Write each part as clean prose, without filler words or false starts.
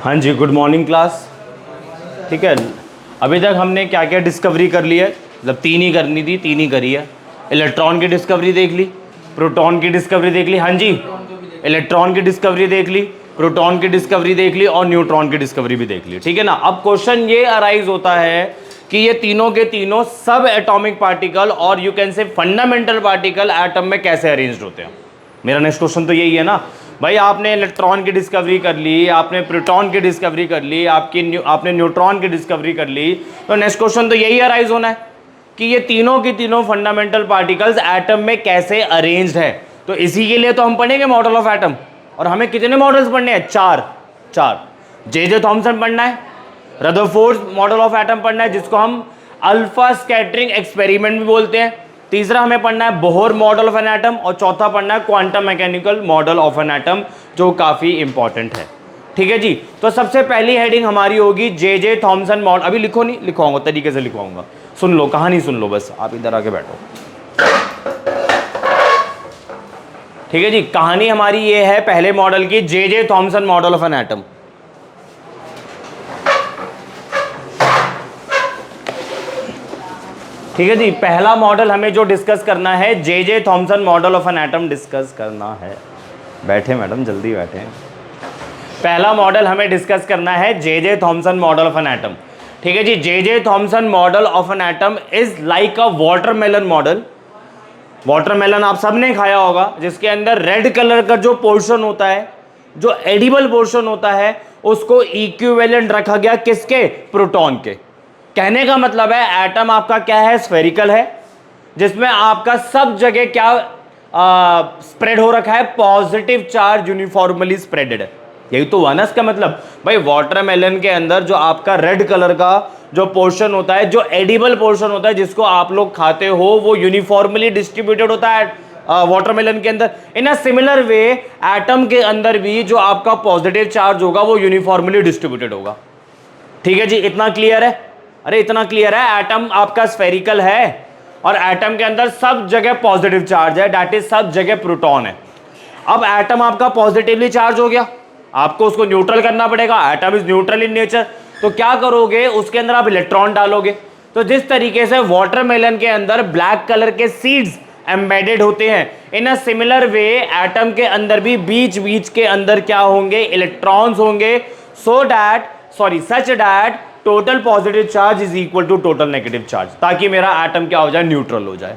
हाँ जी, good morning class. ठीक है, अभी तक हमने क्या क्या डिस्कवरी कर ली है, मतलब तीन ही करनी थी, तीन ही करी है। इलेक्ट्रॉन की डिस्कवरी देख ली, प्रोटॉन की डिस्कवरी देख ली, हाँ जी, इलेक्ट्रॉन की डिस्कवरी देख ली, प्रोटॉन की डिस्कवरी देख ली और न्यूट्रॉन की डिस्कवरी भी देख ली। ठीक है ना। अब क्वेश्चन ये अराइज होता है कि ये तीनों के तीनों सब एटॉमिक पार्टिकल और you can say fundamental particle atom में कैसे अरेंज्ड होते हैं। मेरा नेक्स्ट क्वेश्चन तो यही है ना भाई, आपने इलेक्ट्रॉन की डिस्कवरी कर ली, आपने प्रोटॉन की डिस्कवरी कर ली, आपने न्यूट्रॉन की डिस्कवरी कर ली, तो नेक्स्ट क्वेश्चन तो यही अराइज होना है कि ये तीनों की तीनों फंडामेंटल पार्टिकल्स एटम में कैसे अरेंज्ड है। तो इसी के लिए तो हम पढ़ेंगे मॉडल ऑफ एटम। और हमें कितने मॉडल्स पढ़ने हैं? चार। जे थॉमसन पढ़ना है, रदरफोर्ड मॉडल ऑफ एटम पढ़ना है जिसको हम अल्फा स्कैटरिंग एक्सपेरिमेंट भी बोलते हैं, तीसरा हमें पढ़ना है Bohr model of an atom और चौथा पढ़ना है quantum mechanical model of an atom, जो काफी इंपॉर्टेंट है। ठीक है जी। तो सबसे पहली हेडिंग हमारी होगी जे थॉमसन मॉडल। अभी लिखो नहीं, लिखवाऊंगा, तरीके से लिखवाऊंगा, सुन लो, कहानी सुन लो, बस आप इधर आके बैठो। ठीक है जी, कहानी हमारी ये है पहले मॉडल की, जे Thomson model of an atom. ठीक है जी, पहला मॉडल हमें जो डिस्कस करना है, J Thomson model of an atom discuss करना है। बैठे मैडम, जल्दी बैठे। पहला मॉडल हमें डिस्कस करना है J Thomson model of an atom. ठीक है जी, J Thomson model of an atom is like a watermelon model. Watermelon आप सबने खाया होगा, जिसके अंदर रेड कलर का जो पोर्शन होता है, जो एडिबल पोर्शन होता है, उसको इक्विवेलेंट रखा गया किसके? प्रोटॉन के। कहने का मतलब है एटम आपका क्या है? स्फेरिकल है, जिसमें आपका सब जगह क्या स्प्रेड हो रखा है? पॉजिटिव चार्ज यूनिफॉर्मली स्प्रेडेड है। यही तो हुआ ना इसका मतलब भाई। वाटरमेलन के अंदर जो आपका रेड कलर का जो पोर्शन होता है, जो एडिबल पोर्शन होता है, जिसको आप लोग खाते हो, वो यूनिफॉर्मली डिस्ट्रीब्यूटेड होता है वाटरमेलन के अंदर। इन अ सिमिलर वे एटम के अंदर भी जो आपका पॉजिटिव चार्ज होगा वो यूनिफॉर्मली डिस्ट्रीब्यूटेड होगा। ठीक है जी, इतना क्लियर है? अरे इतना क्लियर है, एटम आपका स्फेरिकल है और एटम के अंदर सब जगह पॉजिटिव चार्ज है, दैट इज सब जगह प्रोटॉन है। अब एटम आपका पॉजिटिवली चार्ज हो गया, आपको उसको न्यूट्रल करना पड़ेगा। Atom is neutral in nature, तो क्या करोगे? उसके अंदर आप इलेक्ट्रॉन डालोगे। तो जिस तरीके से वाटरमेलन के अंदर ब्लैक कलर के सीड्स एम्बेडेड होते हैं, इन अ सिमिलर वे एटम के अंदर भी बीच बीच के अंदर क्या होंगे? इलेक्ट्रॉन्स होंगे, such that total positive charge is equal to total negative charge, ताकि मेरा एटम क्या हो जाए? न्यूट्रल हो जाए।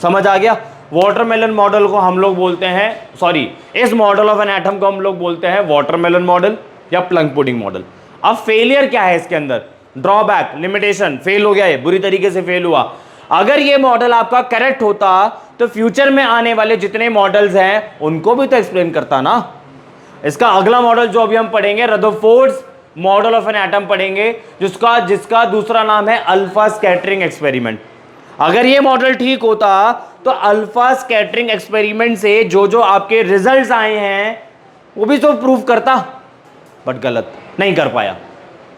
समझ आ गया? वाटरमेलन मॉडल को हम लोग बोलते हैं, इस मॉडल ऑफ एन एटम को हम लोग बोलते हैं वाटरमेलन मॉडल या प्लम पुडिंग मॉडल। अब फेलियर क्या है इसके अंदर? ड्रॉबैक, लिमिटेशन, फेल हो गया, ये बुरी तरीके से फेल हुआ। अगर ये मॉडल आपका करेक्ट होता तो फ्यूचर में आने वाले जितने मॉडल्स हैं उनको भी तो एक्सप्लेन करता ना। इसका अगला मॉडल जो अभी हम पढ़ेंगे, Rutherford's model of an atom पढ़ेंगे, जिसका दूसरा नाम है अल्फा स्कैटरिंग एक्सपेरिमेंट। अगर ये मॉडल ठीक होता तो अल्फा स्कैटरिंग एक्सपेरिमेंट से जो आपके रिजल्ट्स आए हैं वो भी तो प्रूव करता, बट गलत नहीं कर पाया।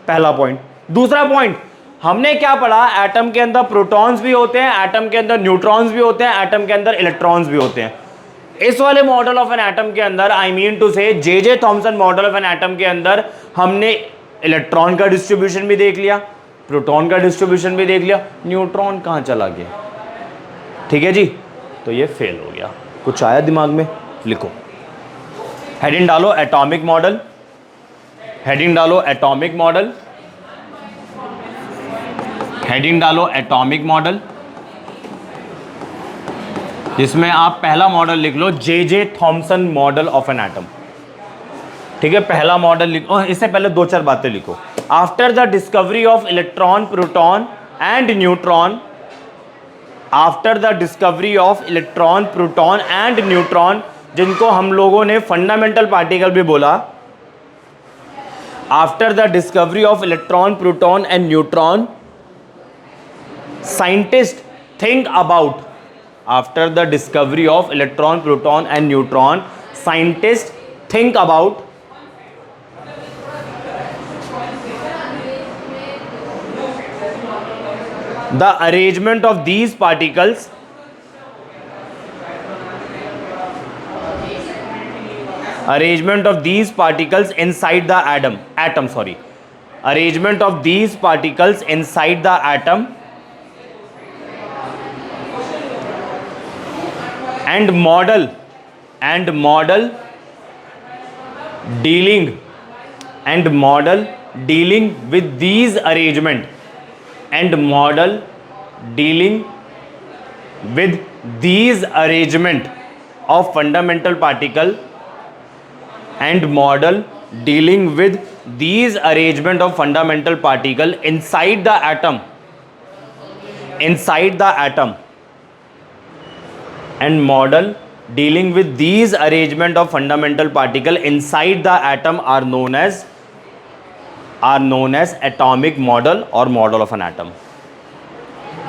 पहला पॉइंट। दूसरा पॉइंट, हमने क्या पढ़ा? एटम के अंदर प्रोटॉन्स भी होते हैं, एटम के अंदर न्यूट्रॉन्स भी होते हैं, एटम के अंदर इलेक्ट्रॉन्स भी होते हैं। इस वाले मॉडल ऑफ एन एटम के अंदर, आई मीन टू से जे Thomson model of an atom के अंदर, हमने इलेक्ट्रॉन का डिस्ट्रीब्यूशन भी देख लिया, प्रोटॉन का डिस्ट्रीब्यूशन भी देख लिया, न्यूट्रॉन कहां चला गया? ठीक है जी, तो ये फेल हो गया। कुछ आया दिमाग में? लिखो, हेडिंग डालो एटॉमिक मॉडल, हेडिंग डालो एटॉमिक मॉडल, हेडिंग डालो एटॉमिक मॉडल, जिसमें आप पहला मॉडल लिख लो J Thomson model of an atom. ठीक है, पहला मॉडल लिखो। इससे पहले दो चार बातें लिखो। After the discovery of electron, proton and neutron, after the discovery of electron, proton and neutron, जिनको हम लोगों ने फंडामेंटल पार्टिकल भी बोला, after the discovery of electron, proton and neutron, scientist think about, after the discovery of electron, proton and neutron, scientists think about the arrangement of these particles arrangement of these particles inside the atom, sorry, arrangement of these particles inside the atom and model dealing with these arrangement and model dealing with these arrangement of fundamental particle and model dealing with these arrangement of fundamental particle inside the atom and model dealing with these arrangement of fundamental particle inside the atom are known as atomic model or model of an atom,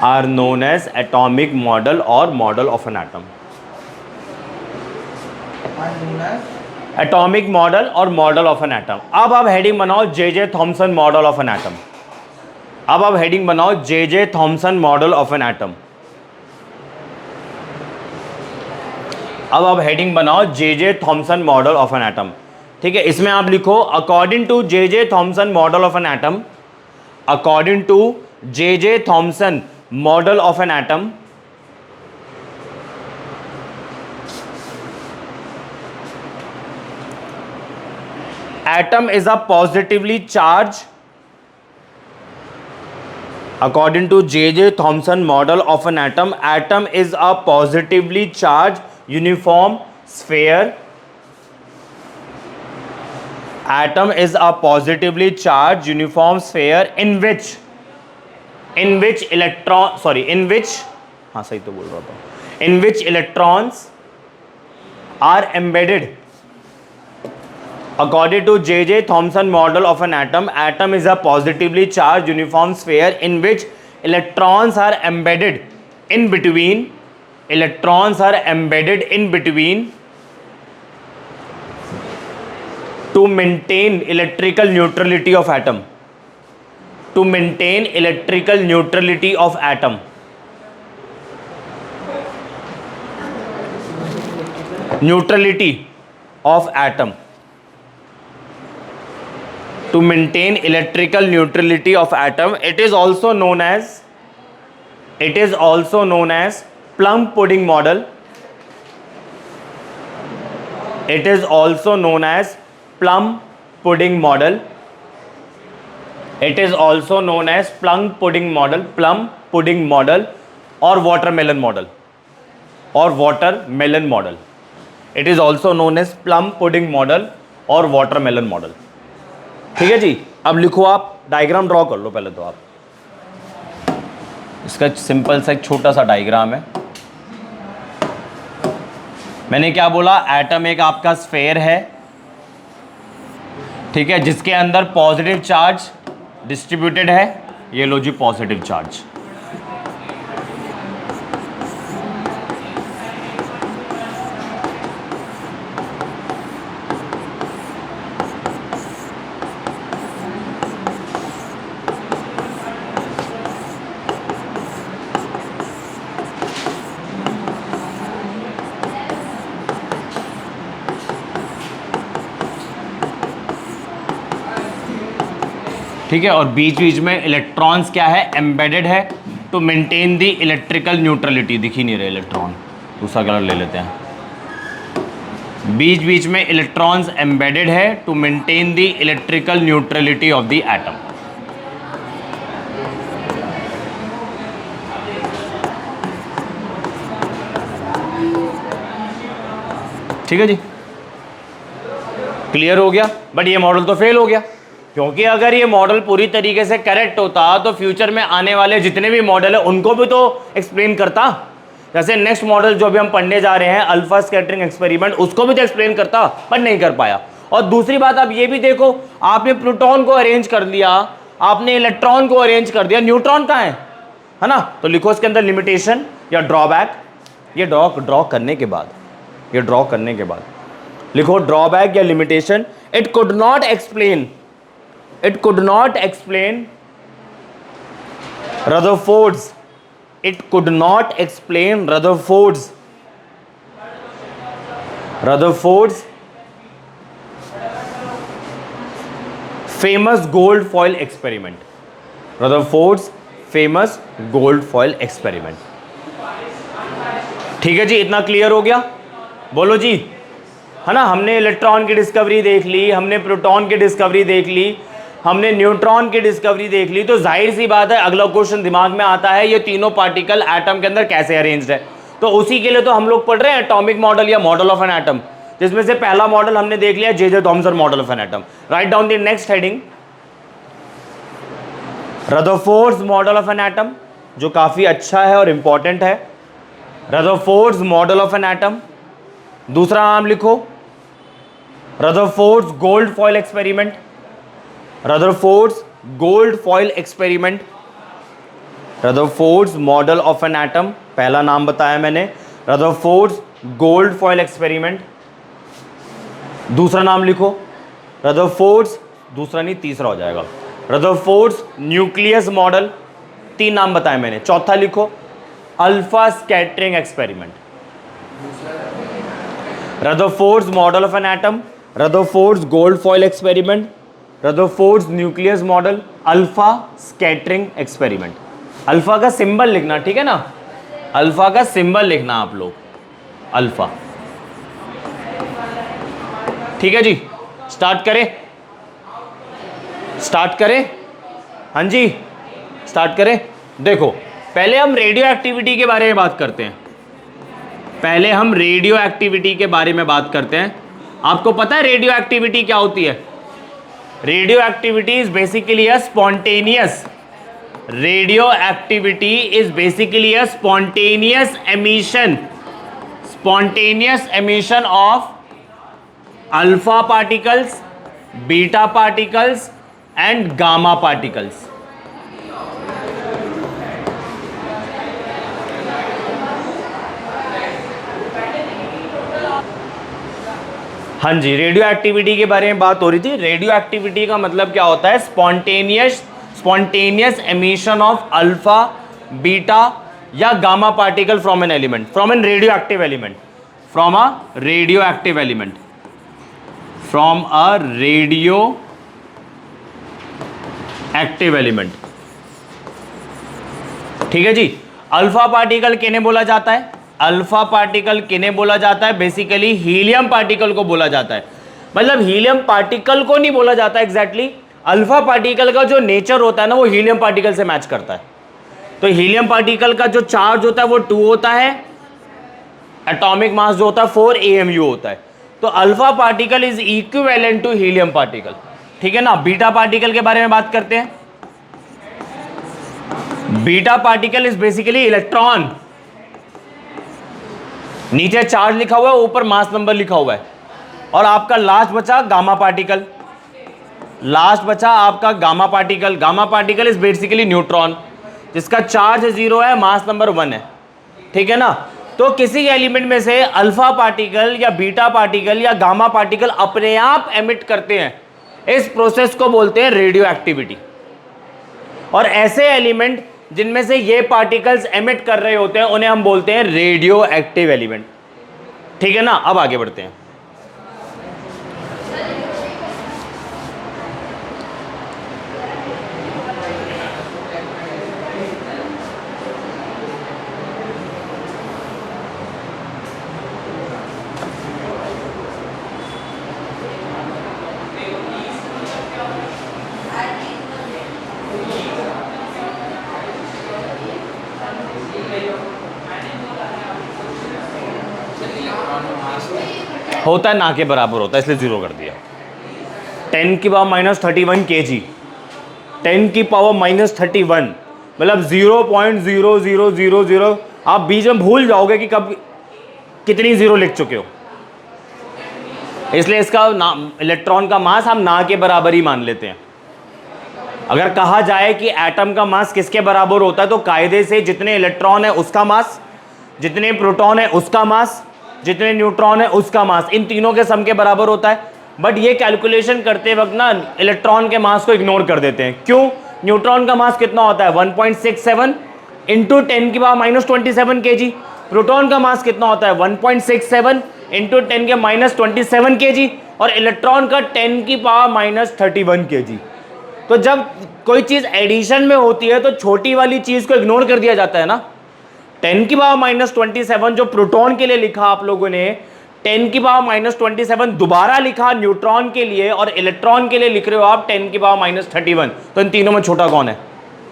are known as atomic model or model of an atom, atomic model और model of an atom. अब आप heading बनाओ J Thomson model of an atom. अब आप heading बनाओ J Thomson model of an atom. अब आप heading बनाओ J Thomson model of an atom. ठीक है, इसमें आप लिखो according to J Thomson model of an atom, according to J Thomson model of an atom, atom is a positively charged, according to J.J. Thomson model of an atom, atom is a positively charged uniform sphere. Atom is a positively charged uniform sphere in which electron, sorry, in which, हाँ सही तो बोल रहा था, in which electrons are embedded. According to J.J. Thomson model of an atom, atom is a positively charged uniform sphere in which electrons are embedded in between. Electrons are embedded in between to maintain electrical neutrality of atom. To maintain electrical neutrality of atom. Neutrality of atom. To maintain electrical neutrality of atom, it is also known as plum pudding model. It is also known as plum pudding model. It is also known as plum pudding model or watermelon model It is also known as plum pudding model और watermelon model। ठीक है जी, अब लिखो, आप diagram draw कर लो पहले तो। आप इसका सिंपल सा एक छोटा सा डायग्राम है। मैंने क्या बोला, एटम एक आपका स्फेयर है, ठीक है, जिसके अंदर पॉजिटिव चार्ज डिस्ट्रीब्यूटेड है। ये लो जी पॉजिटिव चार्ज, ठीक है, और बीच बीच में इलेक्ट्रॉन्स क्या है, एम्बेडेड है to maintain the electrical neutrality. दिख ही नहीं रहे इलेक्ट्रॉन, दूसरा कलर ले लेते हैं। बीच बीच में इलेक्ट्रॉन्स एम्बेडेड है to maintain the electrical neutrality of the atom. ठीक है जी, क्लियर हो गया। बट ये मॉडल तो फेल हो गया, क्योंकि अगर ये मॉडल पूरी तरीके से करेक्ट होता तो फ्यूचर में आने वाले जितने भी मॉडल है उनको भी तो एक्सप्लेन करता। जैसे नेक्स्ट मॉडल जो भी हम पढ़ने जा रहे हैं अल्फा स्कैटरिंग एक्सपेरिमेंट, उसको भी तो एक्सप्लेन करता, पर नहीं कर पाया। और दूसरी बात आप ये भी देखो, आपने प्रोटॉन को अरेंज कर दिया, आपने इलेक्ट्रॉन को अरेंज कर दिया, न्यूट्रॉन कहाँ है ना? तो लिखो इसके अंदर लिमिटेशन या ड्रॉबैक। ये ड्रॉ करने के बाद लिखो ड्रॉबैक या limitation. It could not explain Rutherford's famous gold foil experiment, Rutherford's famous gold foil experiment. ठीक है जी, इतना क्लियर हो गया? बोलो जी, है ना। हमने इलेक्ट्रॉन की डिस्कवरी देख ली, हमने प्रोटॉन की डिस्कवरी देख ली, हमने न्यूट्रॉन की डिस्कवरी देख ली, तो जाहिर सी बात है अगला क्वेश्चन दिमाग में आता है ये तीनों पार्टिकल एटम के अंदर कैसे अरेंज्ड है। तो उसी के लिए तो हम लोग पढ़ रहे हैं एटॉमिक मॉडल या मॉडल ऑफ एन एटम, जिसमें से पहला मॉडल हमने देख लिया जे Thomson model of an atom. Write down the next heading, Rutherford's model of an atom, जो काफी अच्छा है और इंपॉर्टेंट है। Rutherford's model of an atom. दूसरा नाम लिखो, Rutherford's gold foil experiment, Rutherford's gold foil experiment, Rutherford's model of an atom, पहला नाम बताया मैंने, रदरफोर्ड्स गोल्ड फॉइल एक्सपेरिमेंट। दूसरा नाम लिखो, रदरफोर्ड्स, दूसरा नहीं तीसरा हो जाएगा, रदरफोर्ड्स न्यूक्लियस मॉडल, 3 नाम बताए मैंने। चौथा लिखो, alpha scattering experiment. Rutherford's model of an atom, Rutherford's gold foil experiment, Rutherford's nucleus model, alpha scattering experiment. Alpha का सिंबल लिखना, ठीक है ना, अल्फा का सिंबल लिखना आप लोग, अल्फा। ठीक है जी, स्टार्ट करें, स्टार्ट करें, हाँ जी स्टार्ट करें। देखो पहले हम रेडियो एक्टिविटी के बारे में बात करते हैं, पहले हम रेडियो एक्टिविटी के बारे में बात करते हैं। आपको पता है रेडियो एक्टिविटी क्या होती है? Radio activity is basically a spontaneous, radio activity is basically a spontaneous emission, spontaneous emission of alpha particles, beta particles and gamma particles. हाँ जी, रेडियो एक्टिविटी के बारे में बात हो रही थी। रेडियो एक्टिविटी का मतलब क्या होता है? Spontaneous emission of alpha, beta या gamma particle from an element, from an radioactive element, from a radioactive element, from a radioactive element. ठीक है जी। अल्फा पार्टिकल किन्हें बोला जाता है? अल्फा पार्टिकल किन्हें बोला जाता है? बेसिकली हीलियम पार्टिकल को बोला जाता है। मतलब हीलियम पार्टिकल को नहीं बोला जाता एग्जैक्टली, अल्फा पार्टिकल का जो नेचर होता है ना वो हीलियम पार्टिकल से मैच करता है। तो हीलियम पार्टिकल का जो चार्ज होता है वो 2 होता है, एटॉमिक मास जो होता है 4 AMU होता है। तो alpha particle is equivalent to helium particle. ठीक है ना। बीटा पार्टिकल के बारे में बात करते हैं। Beta particle is basically electron, नीचे चार्ज लिखा हुआ है, ऊपर मास नंबर लिखा हुआ है। और आपका लास्ट बचा गामा पार्टिकल, लास्ट बचा आपका gamma particle. Gamma particle is basically neutron, जिसका चार्ज 0 है, मास नंबर 1 है। ठीक है ना। तो किसी एलिमेंट में से अल्फा पार्टिकल या बीटा पार्टिकल या गामा पार्टिकल अपने आप एमिट करते हैं, इस प्रोसेस को बोलते हैं रेडियो एक्टिविटी। और ऐसे एलिमेंट जिनमें से ये पार्टिकल्स एमिट कर रहे होते हैं उन्हें हम बोलते हैं रेडियो एक्टिव एलिमेंट। ठीक है ना। अब आगे बढ़ते हैं। होता है ना के बराबर होता है, इसलिए 0 कर दिया। 10 की पावर -31 kg, 10 की पावर -31 मतलब 0.0000। आप बीच में भूल जाओगे कि कब कितनी 0 लिख चुके हो, इसलिए इसका नाम, इलेक्ट्रॉन का मास हम ना के बराबर ही मान लेते हैं। अगर कहा जाए कि एटम का मास किसके बराबर होता है तो कायदे से जितने इलेक्ट्रॉन है उसका मास, जितने प्रोटॉन है उसका मास, जितने न्यूट्रॉन है उसका मास, इन तीनों के सम के बराबर होता है। बट ये कैलकुलेशन करते वक्त ना इलेक्ट्रॉन के मास को इग्नोर कर देते हैं। क्यों? न्यूट्रॉन का मास कितना होता है? 1.67 इंटू 10 की पावर -27 kg। प्रोटॉन का मास कितना होता है? 1.67 इंटू 10 के -27 kg और इलेक्ट्रॉन का 10 की पावर -31 kg। तो जब कोई चीज एडिशन में होती है तो छोटी वाली चीज को इग्नोर कर दिया जाता है ना। 10 की पावर -27 जो प्रोटॉन के लिए लिखा आप लोगों ने, 10 की पावर -27 दोबारा लिखा न्यूट्रॉन के लिए, और इलेक्ट्रॉन के लिए लिख रहे हो आप 10 की पावर -31। तो इन तीनों में छोटा कौन है?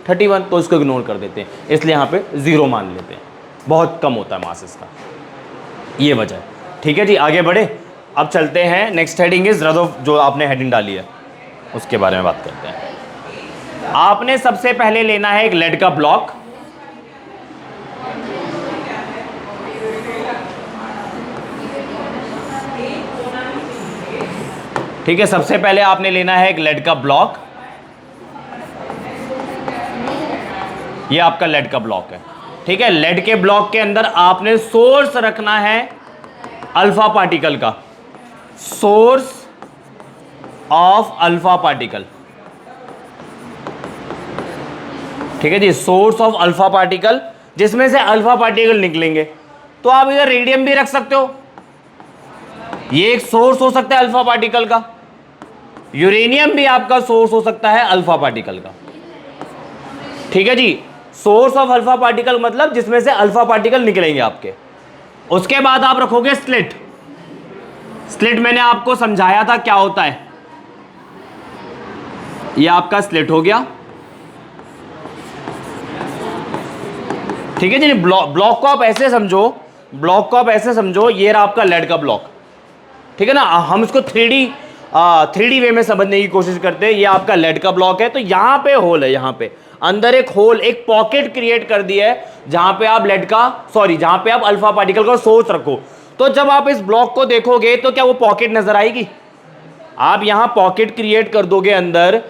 31। तो इसको इग्नोर कर देते हैं, इसलिए यहां पे 0 मान लेते हैं। बहुत कम होता है मास इसका, ये वजह है। ठीक है जी, आगे बढ़े। अब चलते हैं, नेक्स्ट हेडिंग इज रदोफ, जो आपने हेडिंग डाली है उसके बारे में बात करते हैं। आपने सबसे पहले लेना है एक लेड का ब्लॉक। ठीक है, सबसे पहले आपने लेना है एक लेड का ब्लॉक। ये आपका लेड का ब्लॉक है। ठीक है, लेड के ब्लॉक के अंदर आपने सोर्स रखना है अल्फा पार्टिकल का, सोर्स ऑफ अल्फा पार्टिकल। ठीक है जी, सोर्स ऑफ अल्फा पार्टिकल, जिसमें से अल्फा पार्टिकल निकलेंगे। तो आप इधर रेडियम भी रख सकते हो, ये एक सोर्स हो सकता है अल्फा पार्टिकल का। यूरेनियम भी आपका सोर्स हो सकता है अल्फा पार्टिकल का। ठीक है जी, सोर्स ऑफ अल्फा पार्टिकल मतलब जिसमें से अल्फा पार्टिकल निकलेंगे आपके। उसके बाद आप रखोगे स्लिट। स्लिट मैंने आपको समझाया था क्या होता है, ये आपका स्लिट हो गया। ठीक है जी, ब्लॉक को आप ऐसे समझो, ब्लॉक को आप ऐसे समझो, ये रहा आपका लेड का ब्लॉक। ठीक है ना, हम इसको 3D वे में समझने की कोशिश करते हैं। ये आपका लेड का ब्लॉक है, तो यहां पे होल है, यहां पे अंदर एक होल, एक पॉकेट क्रिएट कर दी है जहां पे आप जहां पे आप अल्फा पार्टिकल का सोर्स रखो। तो जब आप इस ब्लॉक को देखोगे तो क्या वो पॉकेट नजर आएगी? आप यहां पॉकेट क्रिएट कर दोगे अंदर,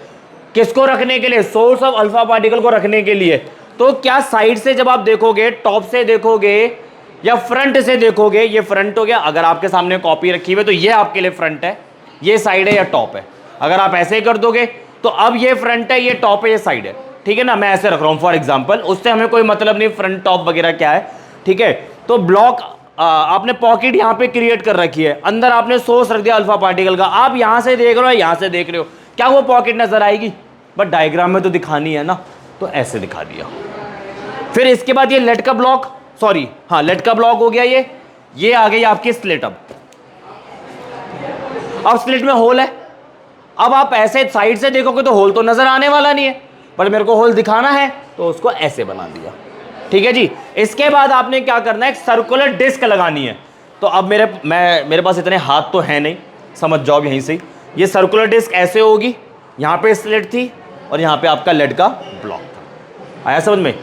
किसको रखने के लिए? सोर्स ऑफ अल्फा पार्टिकल को रखने के लिए। तो क्या साइड से जब आप देखोगे, टॉप से देखोगे या फ्रंट से देखोगे? ये फ्रंट हो गया, अगर आपके सामने कॉपी रखी हुई है तो ये आपके लिए फ्रंट है, ये साइड है या टॉप है। अगर आप ऐसे ही कर दोगे तो अब ये फ्रंट है, ये टॉप है, ये साइड है। ठीक है ना, मैं ऐसे रख रहा हूं फॉर एग्जांपल, उससे हमें कोई मतलब नहीं फ्रंट टॉप वगैरह क्या है। ठीक है, तो ब्लॉक आपने पॉकेट यहां पे क्रिएट कर रखी है, अंदर आपने सोर्स रख दिया अल्फा पार्टिकल का। आप यहां से देख रहे हो, यहां से देख रहे हो, क्या वो पॉकेट नजर आएगी? बट डायग्राम में तो दिखानी है ना, तो ऐसे दिखा दिया। फिर इसके बाद ये लेड का ब्लॉक, लेड का ब्लॉक हो गया, ये आ गई आपकी स्लिट। अब स्लिट में होल है। अब आप ऐसे साइड से देखोगे तो होल तो नजर आने वाला नहीं है, पर मेरे को होल दिखाना है तो उसको ऐसे बना दिया। ठीक है जी, इसके बाद आपने क्या करना है, एक सर्कुलर डिस्क लगानी है। तो अब मेरे पास इतने हाथ तो है नहीं, समझ जाओ यहीं से। ये सर्कुलर डिस्क ऐसे होगी, यहां पे स्लिट थी और यहां पे आपका लेड का ब्लॉक था। आया समझ में?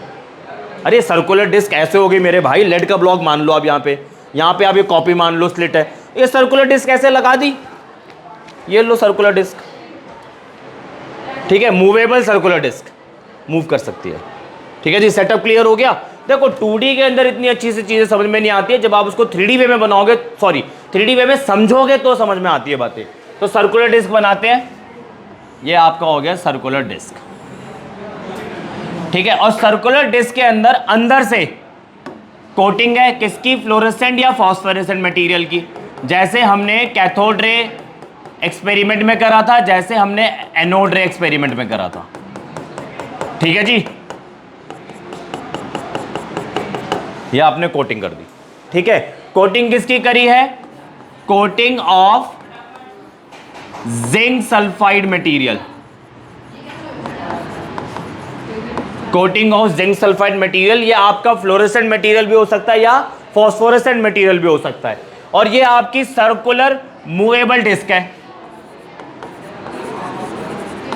अरे सर्कुलर डिस्क ऐसे होगी मेरे भाई, लेड का ब्लॉक मान लो आप, यहां पे आप ये कॉपी मान लो, स्लिट है। ये सर्कुलर डिस्क ऐसे लगा दी, ये लो सर्कुलर डिस्क। ठीक है, मूवेबल सर्कुलर डिस्क, मूव कर सकती है। ठीक है जी, सेटअप क्लियर हो गया। देखो 2D के अंदर इतनी अच्छी सी चीजें समझ में नहीं आती है, जब आप उसको 3D वे में बनाओगे, 3D वे में समझोगे तो समझ में आती है बातें। तो सर्कुलर डिस्क बनाते हैं, ये आपका हो गया सर्कुलर डिस्क। ठीक है, और सर्कुलर डिस्क के अंदर से कोटिंग है किसकी? फ्लोरेसेंट या फॉस्फोरेसेंट मटेरियल की, जैसे हमने कैथोड रे एक्सपेरिमेंट में करा था, जैसे हमने एनोड रे एक्सपेरिमेंट में करा था। ठीक है जी, ये आपने कोटिंग कर दी। ठीक है, कोटिंग किसकी करी है? Coating of zinc sulphide material, coating of zinc sulphide material. ये आपका फ्लोरेसेंट मटेरियल भी हो सकता है या फॉस्फोरेसेंट मटेरियल भी हो सकता है। और ये आपकी सर्कुलर मूवेबल डिस्क है,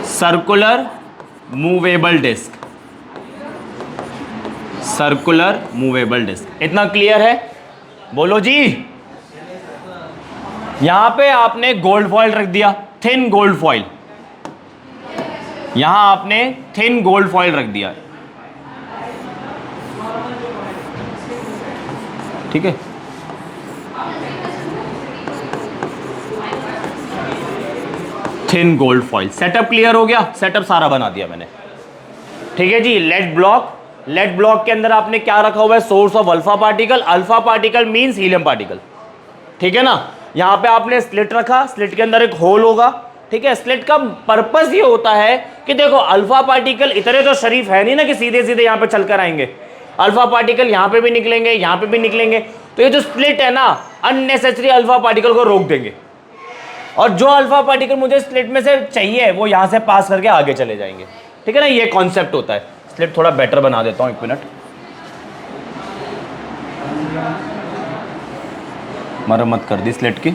circular movable disc, circular movable disc. इतना क्लियर है? बोलो जी। यहां पे आपने गोल्ड फॉइल रख दिया, थिन गोल्ड फॉइल, यहां आपने थिन गोल्ड फॉइल रख दिया। ठीक है, thin gold foil. Setup clear हो गया? सेटअप सारा बना दिया मैंने। ठीक है जी, लेड ब्लॉक, लेड ब्लॉक के अंदर आपने क्या रखा हुआ है? Source of alpha particle. Alpha particle means helium particle. ठीक है ना। यहाँ पे आपने स्लिट रखा, स्लिट के अंदर एक होल होगा, ठीक है। स्लिट का पर्पस ये होता है कि देखो अल्फा पार्टिकल इतने तो शरीफ है नहीं ना कि सीधे सीधे यहाँ पे चलकर आएंगे, अल्फा पार्टिकल यहाँ पे भी निकलेंगे, यहाँ पे भी निकलेंगे, तो ये जो स्लिट है ना अननेसेसरी अल्फा पार्टिकल को रोक देंगे, और जो अल्फा पार्टिकल मुझे स्लिट में से चाहिए वो यहाँ से पास करके आगे चले जाएंगे, ठीक है ना। ये कॉन्सेप्ट होता है। स्लिट थोड़ा बेटर बना देता हूँ, एक मिनट, मरम्मत कर दी स्लिट की।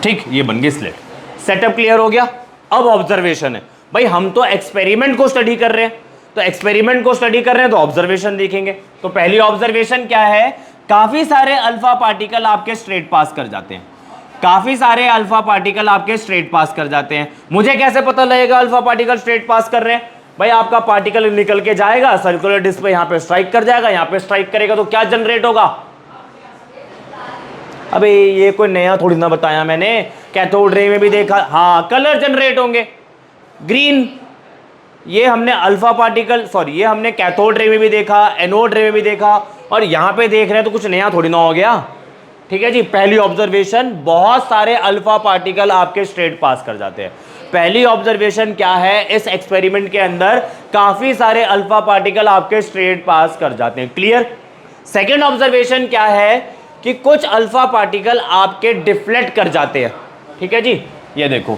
ठीक, ये बन गई स्लिट। सेटअप क्लियर हो गया। अब ऑब्जर्वेशन है भाई, हम तो एक्सपेरिमेंट को स्टडी कर रहे हैं, तो एक्सपेरिमेंट को स्टडी कर रहे हैं तो ऑब्जर्वेशन देखेंगे। तो पहली ऑब्जर्वेशन क्या है, काफी सारे अल्फा पार्टिकल आपके स्ट्रेट पास कर जाते हैं, काफी सारे अल्फा पार्टिकल आपके स्ट्रेट पास कर जाते हैं। मुझे कैसे पता लगेगा अल्फा पार्टिकल स्ट्रेट पास कर रहे हैं? भाई आपका पार्टिकल निकल के जाएगा, सर्कुलर डिस्क पे यहाँ पे स्ट्राइक कर जाएगा, यहाँ पे स्ट्राइक करेगा तो क्या जनरेट होगा? अबे ये कोई नया थोड़ी ना बताया मैंने, कैथोड रे में भी देखा, हाँ कलर जनरेट होंगे, ग्रीन। ये हमने अल्फा पार्टिकल, सॉरी ये हमने कैथोड रे में भी देखा, एनोड रे में भी देखा, और यहाँ पे देख रहे हैं तो कुछ नया थोड़ी ना हो गया, ठीक है जी। पहली ऑब्जर्वेशन, बहुत सारे अल्फा पार्टिकल आपके स्ट्रेट पास कर जाते हैं। पहली ऑब्जर्वेशन क्या है, इस एक्सपेरिमेंट के अंदर काफी सारे अल्फा पार्टिकल आपके स्ट्रेट पास कर जाते हैं, क्लियर। सेकेंड ऑब्जर्वेशन क्या है कि कुछ अल्फा पार्टिकल आपके डिफ्लेक्ट कर जाते हैं, ठीक है जी। ये देखो,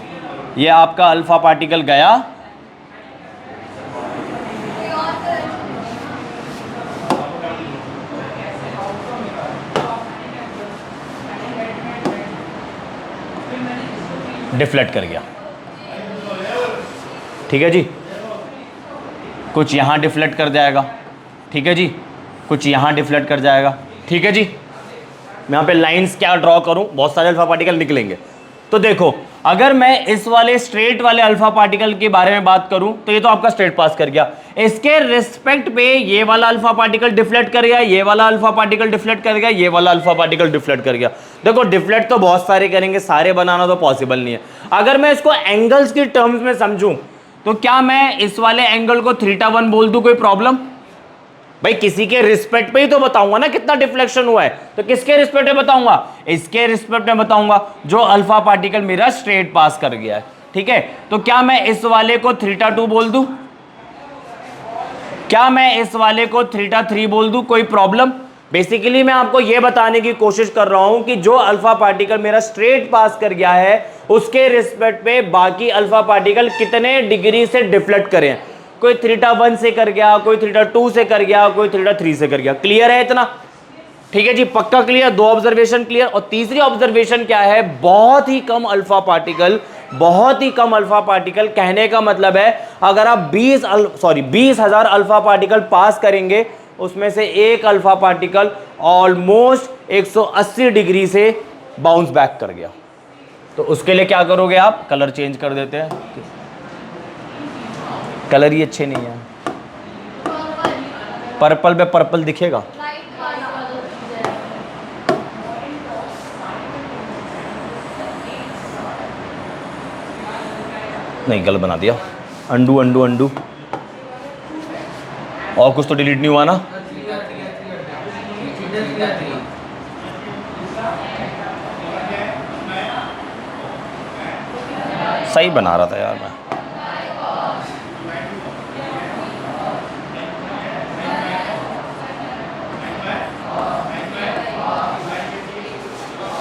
ये आपका अल्फा पार्टिकल गया, डिफ्लेक्ट कर गया, ठीक है जी। कुछ यहां डिफ्लेक्ट कर जाएगा, ठीक है जी, कुछ यहां डिफ्लेक्ट कर जाएगा, ठीक है जी। मैं यहाँ पे लाइंस क्या ड्रॉ करूं, बहुत सारे अल्फा पार्टिकल निकलेंगे। तो देखो, अगर मैं इस वाले स्ट्रेट वाले अल्फा पार्टिकल के बारे में बात करूं तो ये तो आपका स्ट्रेट पास कर गया, इसके रिस्पेक्ट पे ये वाला अल्फा पार्टिकल डिफ्लेक्ट कर गया, ये वाला अल्फा पार्टिकल डिफ्लेक्ट कर गया, ये वाला अल्फा पार्टिकल डिफ्लेक्ट कर गया। देखो डिफ्लेक्ट तो बहुत सारे करेंगे, सारे बनाना तो पॉसिबल नहीं है। अगर मैं इसको एंगल्स की टर्म्स में समझूं तो क्या मैं इस वाले एंगल को θ1 बोल दूं, कोई प्रॉब्लम? भाई किसी के रिस्पेक्ट पे ही तो बताऊंगा ना कितना डिफ्लेक्शन हुआ है, तो किसके रिस्पेक्ट में बताऊंगा? इसके रिस्पेक्ट में बताऊंगा जो अल्फा पार्टिकल मेरा स्ट्रेट पास कर गया है, ठीक है। तो क्या मैं इस वाले को θ2 बोल दूं? क्या मैं इस वाले को θ3 बोल दूं, कोई प्रॉब्लम? बेसिकली मैं आपको यह बताने की कोशिश कर रहा हूं कि जो अल्फा पार्टिकल मेरा स्ट्रेट पास कर गया है उसके रिस्पेक्ट पे बाकी अल्फा पार्टिकल कितने डिग्री से डिफ्लेक्ट करें। कोई θ1 से कर गया, कोई θ2 से कर गया, कोई θ3 से कर गया। क्लियर है इतना? ठीक है जी, पक्का क्लियर। दो ऑब्जर्वेशन क्लियर। और तीसरी ऑब्जर्वेशन क्या है, बहुत ही कम अल्फा पार्टिकल, बहुत ही कम अल्फा पार्टिकल, कहने का मतलब है अगर आप 20,000 अल्फा पार्टिकल पास करेंगे उसमें से एक अल्फा पार्टिकल ऑलमोस्ट 180 डिग्री से बाउंस बैक कर गया। तो उसके लिए क्या करोगे आप? कलर चेंज कर देते हैं, कलर ही अच्छे नहीं है। पर्पल पे पर्पल दिखेगा, नहीं गलत बना दिया। अंडू अंडू अंडू, और कुछ तो डिलीट नहीं हुआ ना? सही बना रहा था यार मैं।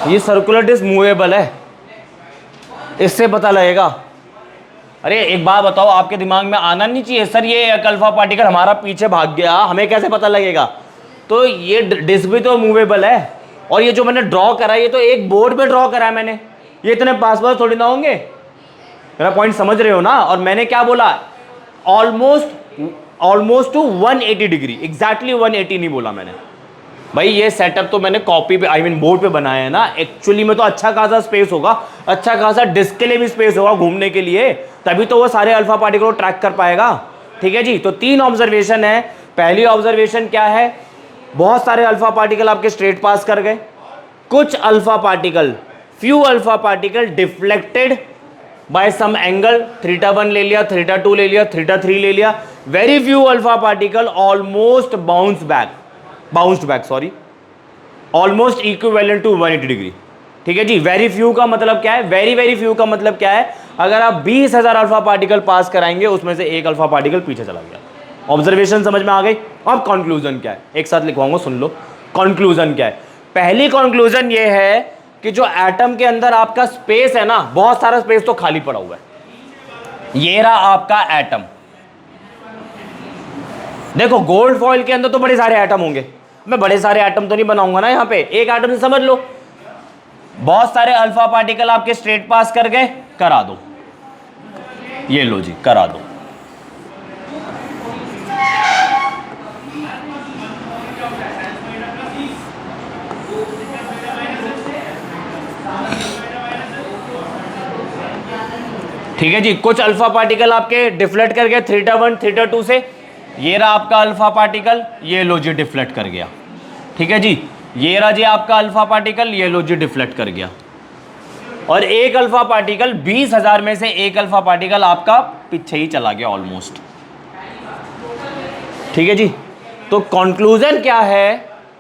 ये सर्कुलर डिस्क मूवेबल है, इससे पता लगेगा। अरे एक बात बताओ, आपके दिमाग में आना नहीं चाहिए सर ये एक अल्फा पार्टिकल हमारा पीछे भाग गया, हमें कैसे पता लगेगा? तो ये डिस्क भी तो मूवेबल है, और ये जो मैंने ड्रॉ करा ये तो एक बोर्ड पे ड्रॉ करा है मैंने, ये इतने पास पास थोड़ी ना होंगे। मेरा पॉइंट समझ रहे हो ना? और मैंने क्या बोला, ऑलमोस्ट टू 180 डिग्री, एग्जैक्टली 180 नहीं बोला मैंने। भाई ये सेटअप तो मैंने कॉपी पे बोर्ड पे बनाया है ना, एक्चुअली में तो अच्छा खासा स्पेस होगा, अच्छा खासा डिस्क के लिए भी स्पेस होगा घूमने के लिए, तभी तो वो सारे अल्फा पार्टिकल को ट्रैक कर पाएगा। ठीक है जी, तो 3 ऑब्जर्वेशन है। पहली ऑब्जर्वेशन क्या है, बहुत सारे अल्फा पार्टिकल आपके स्ट्रेट पास कर गए, कुछ alpha particle, few alpha particle deflected by some angle, theta 1 ले लिया, थीटा 2 ले लिया, थीटा 3 ले लिया, very few alpha particle almost bounced back sorry, almost equivalent to 180 degree. ठीक है जी, वेरी फ्यू का मतलब क्या है, वेरी फ्यू का मतलब क्या है, अगर आप 20,000 अल्फा पार्टिकल पास कराएंगे उसमें से एक अल्फा पार्टिकल पीछे चला गया। ऑब्जर्वेशन समझ में आ गई। अब कंक्लूजन क्या है, एक साथ लिखवाऊंगा, सुन लो। कंक्लूजन क्या है, पहली कंक्लूजन ये है कि जो एटम के अंदर आपका स्पेस है ना, बहुत सारा स्पेस तो खाली पड़ा हुआ है। ये रहा आपका एटम। देखो गोल्ड फॉइल के अंदर तो बड़े सारे एटम होंगे, मैं बड़े सारे एटम तो नहीं बनाऊंगा ना यहां पे, एक एटम से समझ लो। बहुत सारे अल्फा पार्टिकल आपके स्ट्रेट पास कर गए, करा दो, ये लो जी करा दो। ठीक है जी, कुछ अल्फा पार्टिकल आपके डिफ्लेक्ट कर गए थीटा 1 थीटा 2 से, ये रहा आपका अल्फा पार्टिकल, ये लो जी डिफ्लेक्ट कर गया। ठीक है जी, ये रहा जी आपका अल्फा पार्टिकल, ये लो जी डिफ्लेक्ट कर गया। और एक अल्फा पार्टिकल 20,000 में से एक अल्फा पार्टिकल आपका पीछे ही चला गया ऑलमोस्ट। ठीक है जी, तो कंक्लूजन क्या है,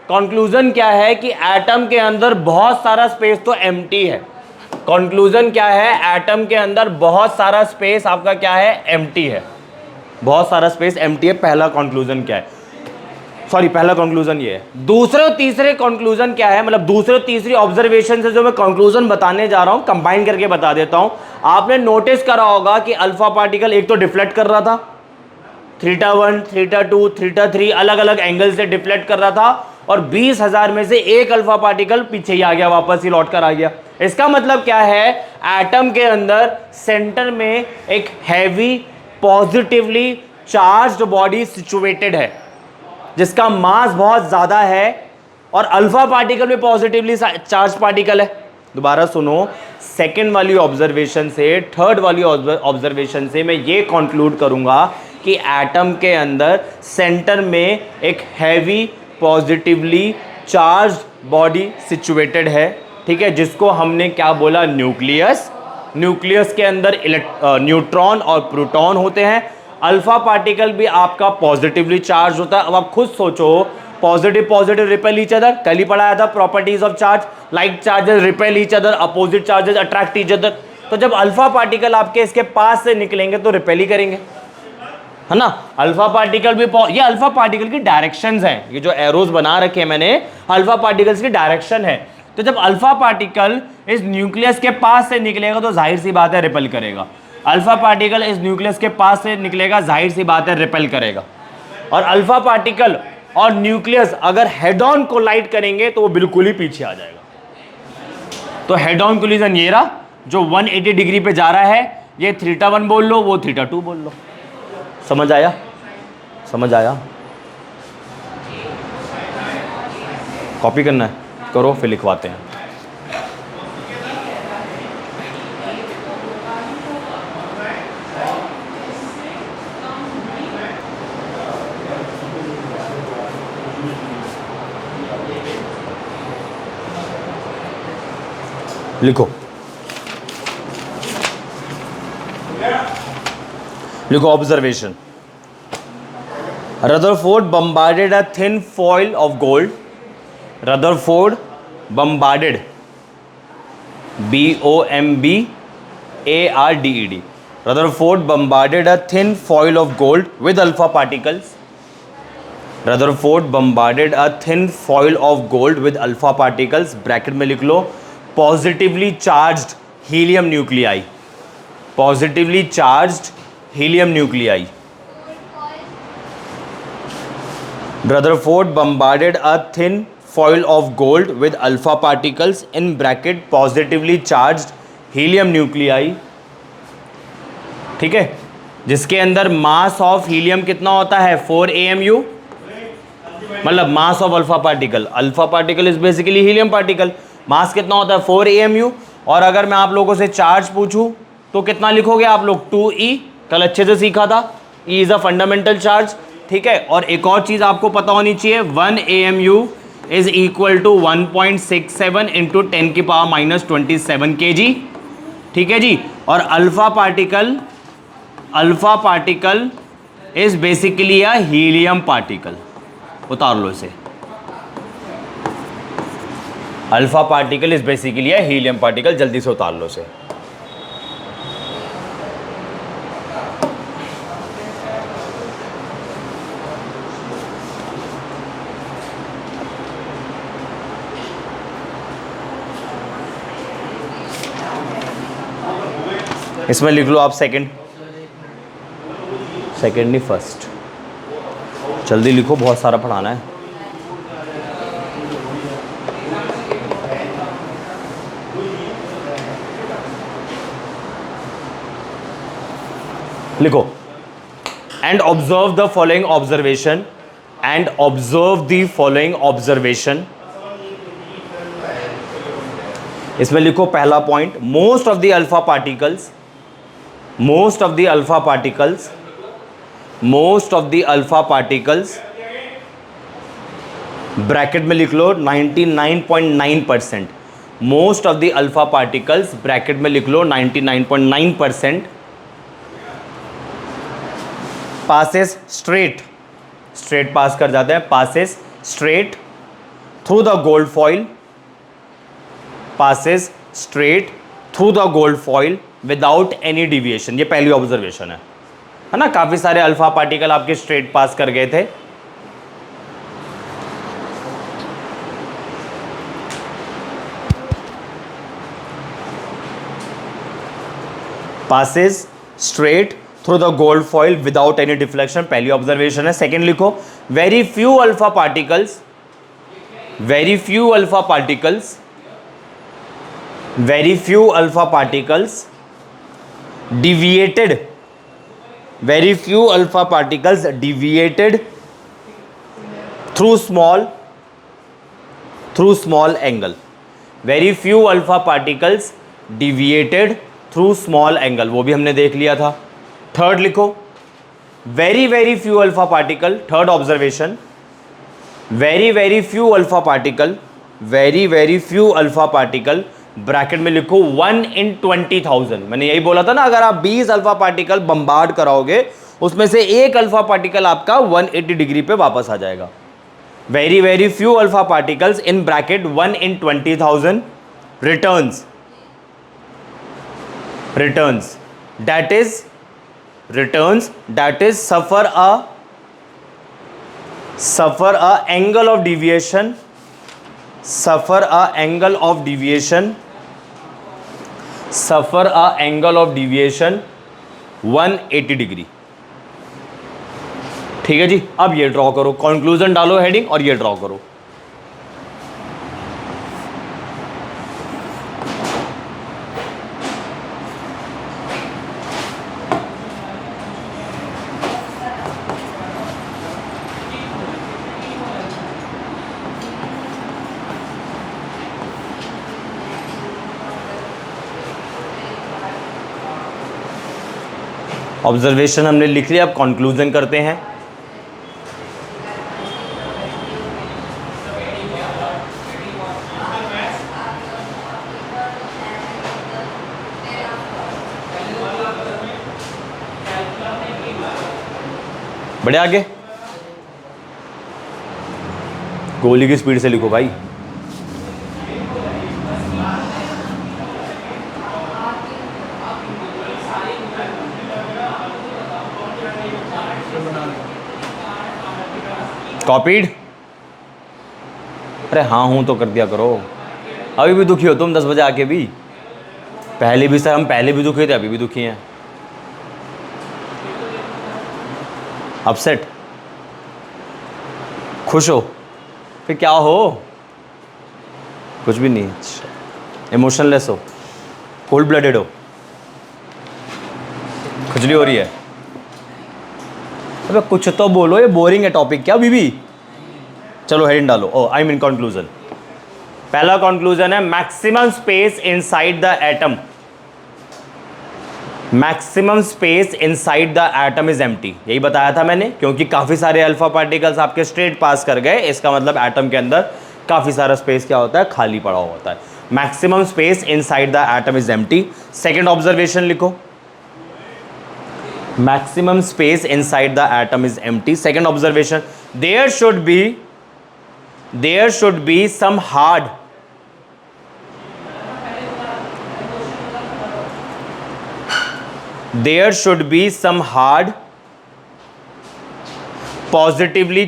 कंक्लूजन क्या है कि एटम के अंदर बहुत सारा स्पेस तो एम्प्टी है। कंक्लूजन क्या है, एटम के अंदर बहुत सारा स्पेस आपका क्या है, एम्प्टी है, बहुत सारा स्पेस एम्प्टी है। पहला कंक्लूजन क्या है, सॉरी पहला कंक्लूजन ये है। दूसरे और तीसरे कंक्लूजन क्या है, मतलब दूसरे और तीसरी ऑब्जर्वेशन से जो मैं कंक्लूजन बताने जा रहा हूं कंबाइन करके बता देता हूं। आपने नोटिस करा होगा कि अल्फा पार्टिकल एक तो डिफ्लेक्ट कर रहा था, थीटा 1 थीटा 2 थीटा 3 अलग अलग एंगल से डिफ्लेक्ट कर रहा था, और 20,000 में से एक अल्फा पार्टिकल पीछे ही आ गया, वापस ही लौट कर आ गया। इसका मतलब क्या है, एटम के अंदर सेंटर में एक heavy positively charged body situated है जिसका मास बहुत ज्यादा है, और अल्फा पार्टिकल में पॉजिटिवली चार्ज पार्टिकल है। दोबारा सुनो, सेकंड वाली ऑब्जर्वेशन से थर्ड वाली ऑब्जर्वेशन से मैं ये कंक्लूड करूंगा कि एटम के अंदर सेंटर में एक heavy positively charged body situated है। ठीक है, जिसको हमने क्या बोला, न्यूक्लियस। न्यूक्लियस के अंदर न्यूट्रॉन और प्रोटॉन होते हैं। अल्फा पार्टिकल भी आपका पॉजिटिवली चार्ज होता है। अब आप खुद सोचो, positive positive repel each other, कल ही पढ़ाया था properties of charge, like charges repel each other, opposite charges attract each other. तो जब अल्फा पार्टिकल आपके इसके पास से निकलेंगे तो रिपेल ही करेंगे, है ना। अल्फा पार्टिकल भी, ये अल्फा पार्टिकल की डायरेक्शंस हैं, ये जो एरोज बना रखे हैं मैंने, अल्फा पार्टिकल्स की डायरेक्शन है। तो जब अल्फा पार्टिकल इस न्यूक्लियस के पास से निकलेगा तो जाहिर सी बात है रिपेल करेगा। अल्फा पार्टिकल इस न्यूक्लियस के पास से निकलेगा, जाहिर सी बात है रिपेल करेगा। और अल्फा पार्टिकल और न्यूक्लियस अगर हेड ऑन कोलाइड करेंगे तो वो बिल्कुल ही पीछे आ जाएगा। तो हेड ऑन कोलिजन ये रहा जो 180 डिग्री पे जा रहा है, ये थीटा 1 बोल लो, वो थीटा 2 बोल लो। समझ आया, समझ आया। कॉपी करना है करो, फिर लिखवाते हैं। लिखो लिखो observation. Rutherford bombarded a thin foil of gold. Rutherford bombarded, bombarded. Rutherford bombarded a thin foil of gold with alpha particles. Rutherford bombarded a thin foil of gold with alpha particles. Bracket में लिख लो positively charged helium nuclei, positively charged helium nuclei. Rutherford bombarded a thin foil of gold with alpha particles in bracket positively charged helium nuclei। ठीक है, जिसके अंदर mass of helium कितना होता है 4 AMU, मतलब mass of alpha particle. Alpha particle is basically helium particle, mass कितना होता है 4 AMU। और अगर मैं आप लोगों से चार्ज पूछूं तो कितना लिखोगे आप लोग, 2E, कल अच्छे से सीखा था, E is a fundamental charge. ठीक है, और एक और चीज आपको पता होनी चाहिए, 1 AMU is equal to 1.67 into 10 की पावर -27 kg। ठीक है जी, और alpha particle is basically a helium particle. उतार लो इसे। Alpha particle is basically a helium particle, जल्दी से उतार लो इसे। इसमें लिख लो आप सेकंड नहीं फर्स्ट। जल्दी लिखो, बहुत सारा पढ़ाना है। लिखो and observe the following observation. इसमें लिखो पहला point, most of the alpha particles bracket में लिख लो 99.9%। Most of the alpha particles bracket में लिख लो 99.9% पासेस स्ट्रेट पास कर जाते हैं, passes straight through the gold foil without any deviation. ये पहली ऑब्जर्वेशन है ना। काफी सारे अल्फा पार्टिकल आपके स्ट्रेट पास कर गए थे। Passes straight through the gold foil without any deflection, पहली ऑब्जर्वेशन है। सेकेंड लिखो, very few alpha particles deviated through small angle। very few alpha particles deviated through small angle, वो भी हमने देख लिया था। थर्ड लिखो, very few alpha particle, third observation, very few alpha particle bracket में लिखो 1 in 20,000। मैंने यही बोला था ना, अगर आप 20 अल्फा पार्टिकल बम्बार्ड कराओगे उसमें से एक अल्फा पार्टिकल आपका 180 डिग्री पे वापस आ जाएगा। Very few alpha particles in bracket 1 in 20,000 returns that is suffer a angle of deviation 180 degree. ठीक है जी। अब ये ड्रॉ करो, कंक्लूजन डालो हेडिंग और ये ड्रॉ करो। ऑब्जर्वेशन हमने लिख लिया, अब कंक्लूजन करते हैं। बढ़े आगे, गोली की स्पीड से लिखो भाई। कॉपीड? अरे हाँ हूं तो कर दिया करो। अभी भी दुखी हो तुम 10 बजे आके भी? पहले भी सर, हम पहले भी दुखी थे, अभी भी दुखी हैं। अपसेट? खुश हो? फिर क्या हो? कुछ भी नहीं। इमोशनलेस हो? कोल्ड ब्लडेड हो? खुजली हो रही है? अबे कुछ तो बोलो, ये बोरिंग है टॉपिक क्या बीबी? चलो हेडिंग डालो। ओ आई मीन कंक्लूजन। पहला कंक्लूजन है, maximum space inside the atom is empty. यही बताया था मैंने, क्योंकि काफी सारे अल्फा पार्टिकल्स आपके स्ट्रेट पास कर गए, इसका मतलब एटम के अंदर काफी सारा स्पेस क्या होता है, खाली पड़ा होता है। Maximum space inside the atom is empty. Second observation लिखो, maximum space inside the atom is empty. Second observation, there should be some hard positively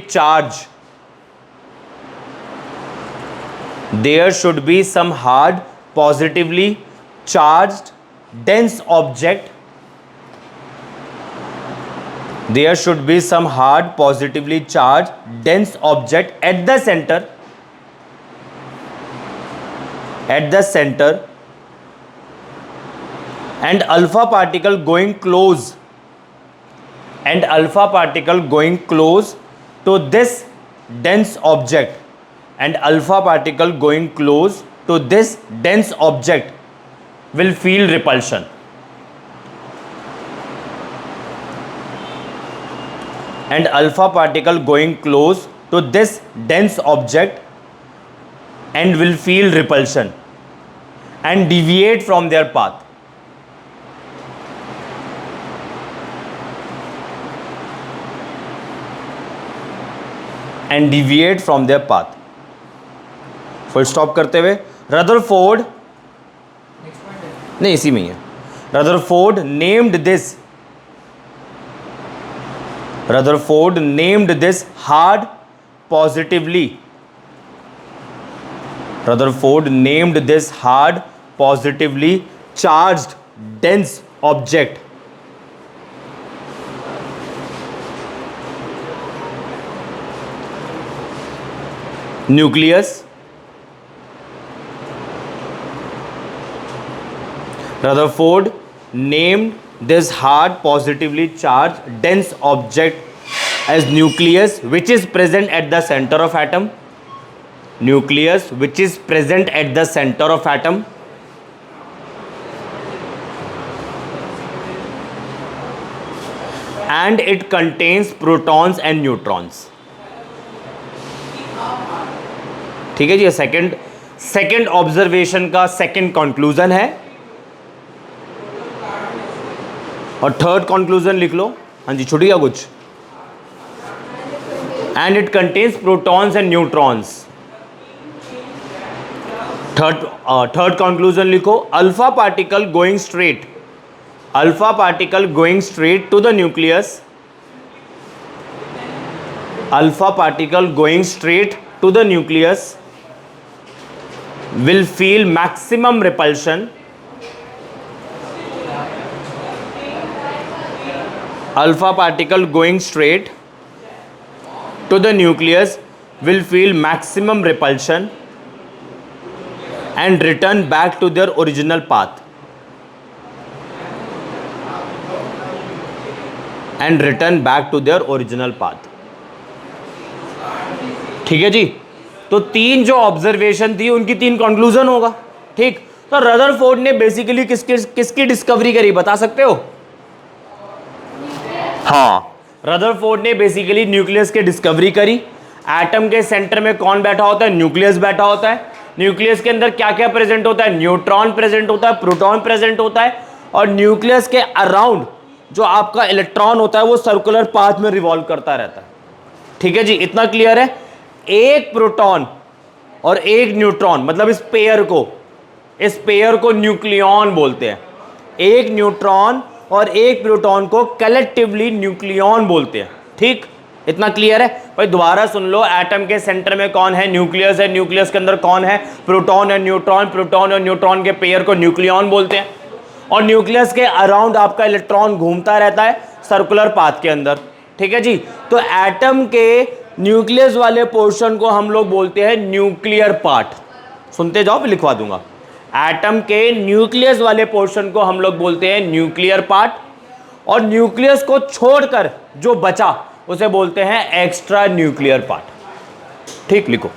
charged dense object. There should be some hard positively charged dense object at the center and alpha particle going close to this dense object, and alpha particle going close to this dense object will feel repulsion. And alpha particle going close to this dense object and will feel repulsion and deviate from their path. Full stop करते हुए Rutherford, नहीं इसी में ही है, Rutherford named this hard positively charged dense object nucleus. Rutherford named this hard positively charged dense object as nucleus, which is present at the center of atom. And it contains protons and neutrons. ठीक है जी, second observation का second conclusion है, और third conclusion लिख लो। हाँ जी, छूट गया कुछ? And it contains protons and neutrons. Third conclusion लिखो, alpha particle going straight to the nucleus, will feel maximum repulsion alpha particle going straight to the nucleus will feel maximum repulsion and return back to their original path. ठीक है जी, तो तीन जो observation थी उनकी तीन conclusion होगा। ठीक, तो रदरफोर्ड ने बेसिकली किसकी डिस्कवरी करी, बता सकते हो? हाँ, रदरफोर्ड ने बेसिकली न्यूक्लियस की डिस्कवरी करी। एटम के सेंटर में कौन बैठा होता है? न्यूक्लियस बैठा होता है। न्यूक्लियस के अंदर क्या क्या प्रेजेंट होता है? न्यूट्रॉन प्रेजेंट होता है, प्रोटॉन प्रेजेंट होता है, और न्यूक्लियस के अराउंड जो आपका इलेक्ट्रॉन होता है वो सर्कुलर पाथ में रिवॉल्व करता रहता है। ठीक है जी, इतना क्लियर है? एक प्रोटॉन और एक न्यूट्रॉन, मतलब इस पेयर को न्यूक्लियॉन बोलते हैं। एक न्यूट्रॉन और एक प्रोटॉन को कलेक्टिवली न्यूक्लियॉन बोलते हैं। ठीक, इतना क्लियर है भाई? दोबारा सुन लो, एटम के सेंटर में कौन है? न्यूक्लियस है। न्यूक्लियस के अंदर कौन है? प्रोटॉन और न्यूट्रॉन। प्रोटॉन और न्यूट्रॉन के पेयर को न्यूक्लियॉन बोलते हैं, और न्यूक्लियस के अराउंड आपका इलेक्ट्रॉन घूमता रहता है सर्कुलर पाथ के अंदर। ठीक है जी, तो एटम के न्यूक्लियस वाले पोर्शन को हम लोग बोलते हैं न्यूक्लियर पार्ट। सुनते जाओ, फिर लिखवा दूंगा। एटम के न्यूक्लियस वाले पोर्शन को हम लोग बोलते हैं न्यूक्लियर पार्ट, और न्यूक्लियस को छोड़कर जो बचा उसे बोलते हैं एक्स्ट्रा न्यूक्लियर पार्ट। ठीक, लिखो।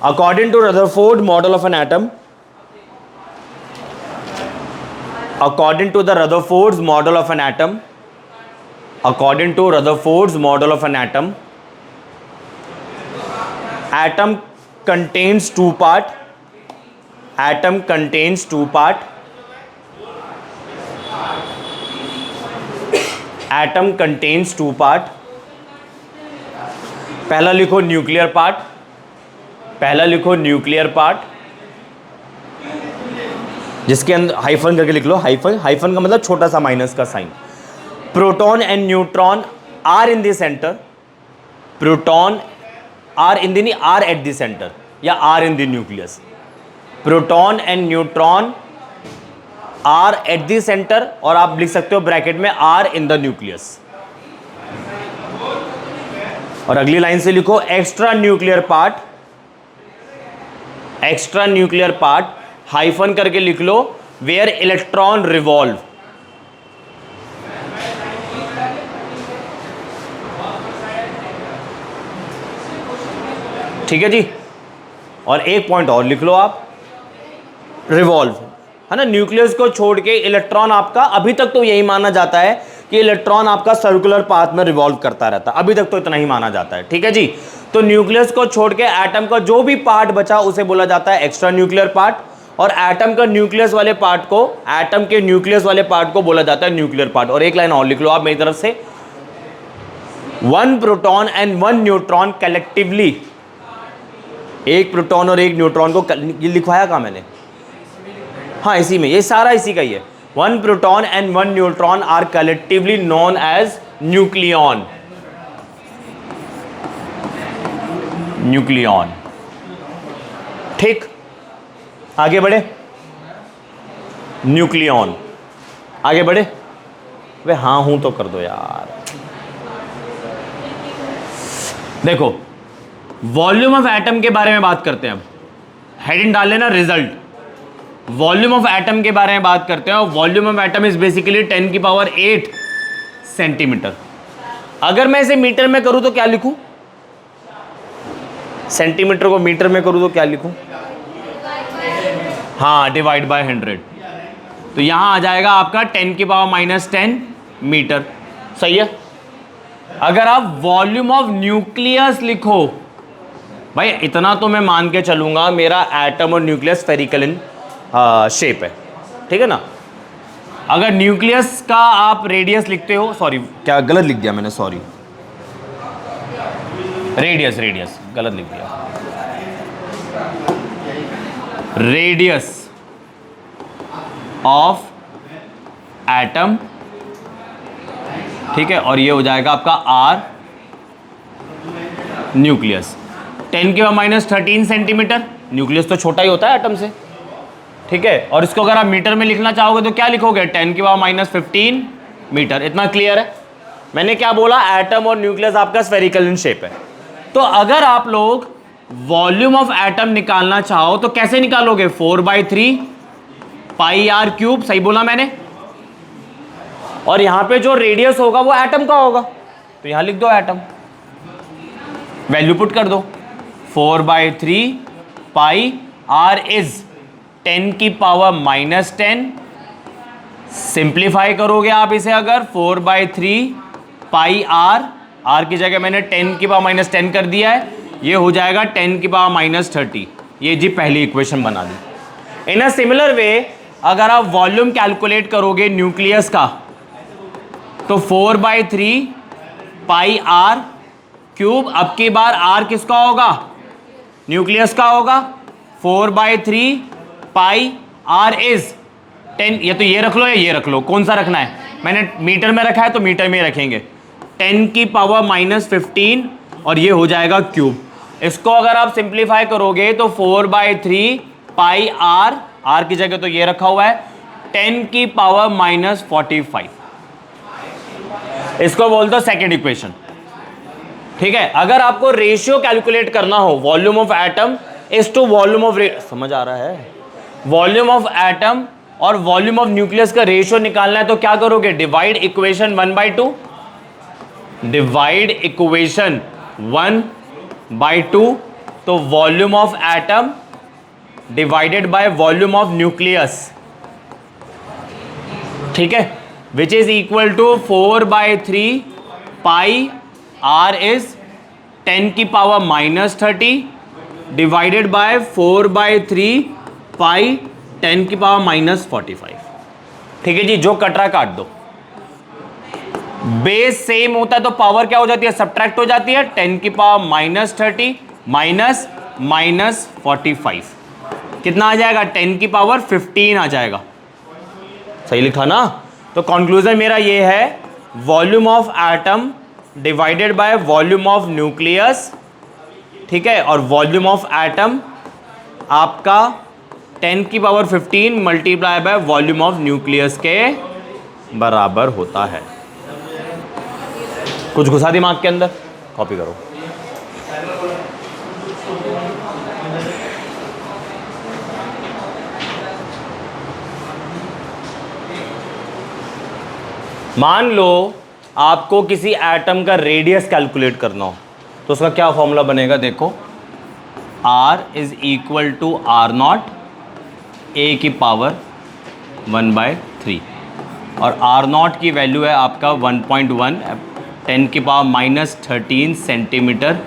According to Rutherford model of an atom, according to Rutherford's model of an atom, atom contains two parts. Atom contains two part, atom contains two part. पहला लिखो न्यूक्लियर पार्ट, पहला लिखो nuclear part, जिसके अंदर hyphen करके लिख लो, hyphen, hyphen का मतलब छोटा सा माइनस का sign. Proton and neutron are in the centre, proton are in the, are at the centre या are in the nucleus. Proton and neutron are at the centre, और आप लिख सकते हो ब्रैकेट में आर इन द न्यूक्लियस। और अगली line से लिखो extra nuclear part, extra nuclear part hyphen करके लिख लो वेयर इलेक्ट्रॉन रिवॉल्व। ठीक है जी। और एक पॉइंट और लिख लो आप, रिवॉल्व, है ना, न्यूक्लियस को छोड़ के इलेक्ट्रॉन आपका, अभी तक तो यही माना जाता है कि इलेक्ट्रॉन आपका सर्कुलर पाथ में रिवॉल्व करता रहता है, अभी तक तो इतना ही माना जाता है। ठीक है जी। तो न्यूक्लियस को छोड़ के एटम का जो भी पार्ट बचा उसे बोला जाता है एक्स्ट्रा न्यूक्लियर पार्ट, और एटम का न्यूक्लियस वाले पार्ट को, एटम के न्यूक्लियस वाले पार्ट को बोला जाता है न्यूक्लियर पार्ट। और एक लाइन और लिख लो आप मेरी तरफ से, one proton and one neutron collectively, एक प्रोटॉन और एक न्यूट्रॉन को, ये लिखवाया कहाँ मैंने, हाँ इसी में, ये सारा इसी का ही है। One proton and one neutron are collectively known as nucleon, nucleon. ठीक, आगे बढ़े, न्यूक्लियॉन, आगे बढ़े। वे हाँ हूं तो कर दो यार। देखो वॉल्यूम ऑफ एटम के बारे में बात करते हैं अब, हेडिंग डाल लेना रिजल्ट। वॉल्यूम ऑफ एटम के बारे में बात करते हैं, और volume of atom is basically 10 की पावर 8 सेंटीमीटर। अगर मैं इसे मीटर में करूं तो क्या लिखूं, सेंटीमीटर को मीटर में करूं तो क्या लिखूं, हाँ डिवाइड बाय 100। तो यहां आ जाएगा आपका 10 की पावर -10 मीटर, सही है। अगर आप वॉल्यूम ऑफ न्यूक्लियस लिखो, भाई इतना तो मैं मान के चलूंगा मेरा एटम और न्यूक्लियस स्फेरिकल इन शेप है, ठीक है ना। अगर न्यूक्लियस का आप रेडियस लिखते हो, सॉरी क्या गलत लिख दिया मैंने, सॉरी, रेडियस, रेडियस गलत लिख दिया, रेडियस ऑफ एटम, ठीक है, और ये हो जाएगा आपका आर न्यूक्लियस। 10 की पावर -13 सेंटीमीटर, न्यूक्लियस तो छोटा ही होता है एटम से, ठीक है। और इसको अगर आप मीटर में लिखना चाहोगे तो क्या लिखोगे, 10 की पावर -15 मीटर। इतना क्लियर है। मैंने क्या बोला, एटम और न्यूक्लियस आपका स्फेरिकल इन शेप है। तो अगर आप लोग वॉल्यूम ऑफ एटम निकालना चाहो तो कैसे निकालोगे, 4/3 पाई आर क्यूब, सही बोला मैंने। और यहां पे जो रेडियस होगा वो एटम का होगा, तो यहां लिख दो एटम, वैल्यू पुट कर दो, 4/3 पाई आर इज 10 की पावर -10। सिंप्लीफाई करोगे आप इसे अगर, 4/3 पाई आर, आर की जगह मैंने 10 की पावर -10 कर दिया है, ये हो जाएगा 10 की पावर -30। ये जी पहली इक्वेशन बना दी। इन अ सिमिलर वे अगर आप वॉल्यूम कैलकुलेट करोगे न्यूक्लियस का, तो 4/3 पाई आर क्यूब, अब की बार आर किसका होगा, न्यूक्लियस का होगा, 4/3 पाई आर इज 10, या तो ये रख लो या ये रख लो, कौन सा रखना है, मैंने मीटर में रखा है तो मीटर में रखेंगे, 10 की पावर -15, और ये हो जाएगा क्यूब। इसको अगर आप सिंप्लीफाई करोगे तो 4/3 पाई आर, आर की जगह तो ये रखा हुआ है, 10 की पावर -45। इसको बोलते हो सेकेंड इक्वेशन, ठीक है। अगर आपको रेशियो कैलकुलेट करना हो volume of atom is to volume of, समझ आ रहा है, वॉल्यूम ऑफ एटम और वॉल्यूम ऑफ न्यूक्लियस का रेशियो निकालना है तो क्या करोगे, डिवाइड इक्वेशन 1/2, डिवाइड इक्वेशन 1/2, तो volume of atom divided by volume of nucleus, ठीक है, which is equal to 4/3 pi R is 10 की पावर -30 डिवाइडेड बाय 4/3 पाई 10 की पावर माइनस 45। ठीक है जी, जो कटरा काट दो। बेस सेम होता है तो पावर क्या हो जाती है, सब्ट्रैक्ट हो जाती है। 10 की पावर माइनस 30 माइनस माइनस 45 कितना आ जाएगा, 10 की पावर 15 आ जाएगा। सही लिखा ना। तो कंक्लूजन मेरा ये है, volume of atom divided by volume of nucleus, ठीक है, और वॉल्यूम ऑफ एटम आपका 10 की power 15 multiply by volume of nucleus के बराबर होता है। कुछ घुसा दिमाग के अंदर, कॉपी करो। मान लो आपको किसी एटम का रेडियस कैलकुलेट करना हो तो उसका क्या फॉर्मूला बनेगा, देखो, R is equal to R naught A की पावर 1/3 और आर नॉट की वैल्यू है आपका 1.1, 10 की पावर माइनस 13 सेंटीमीटर,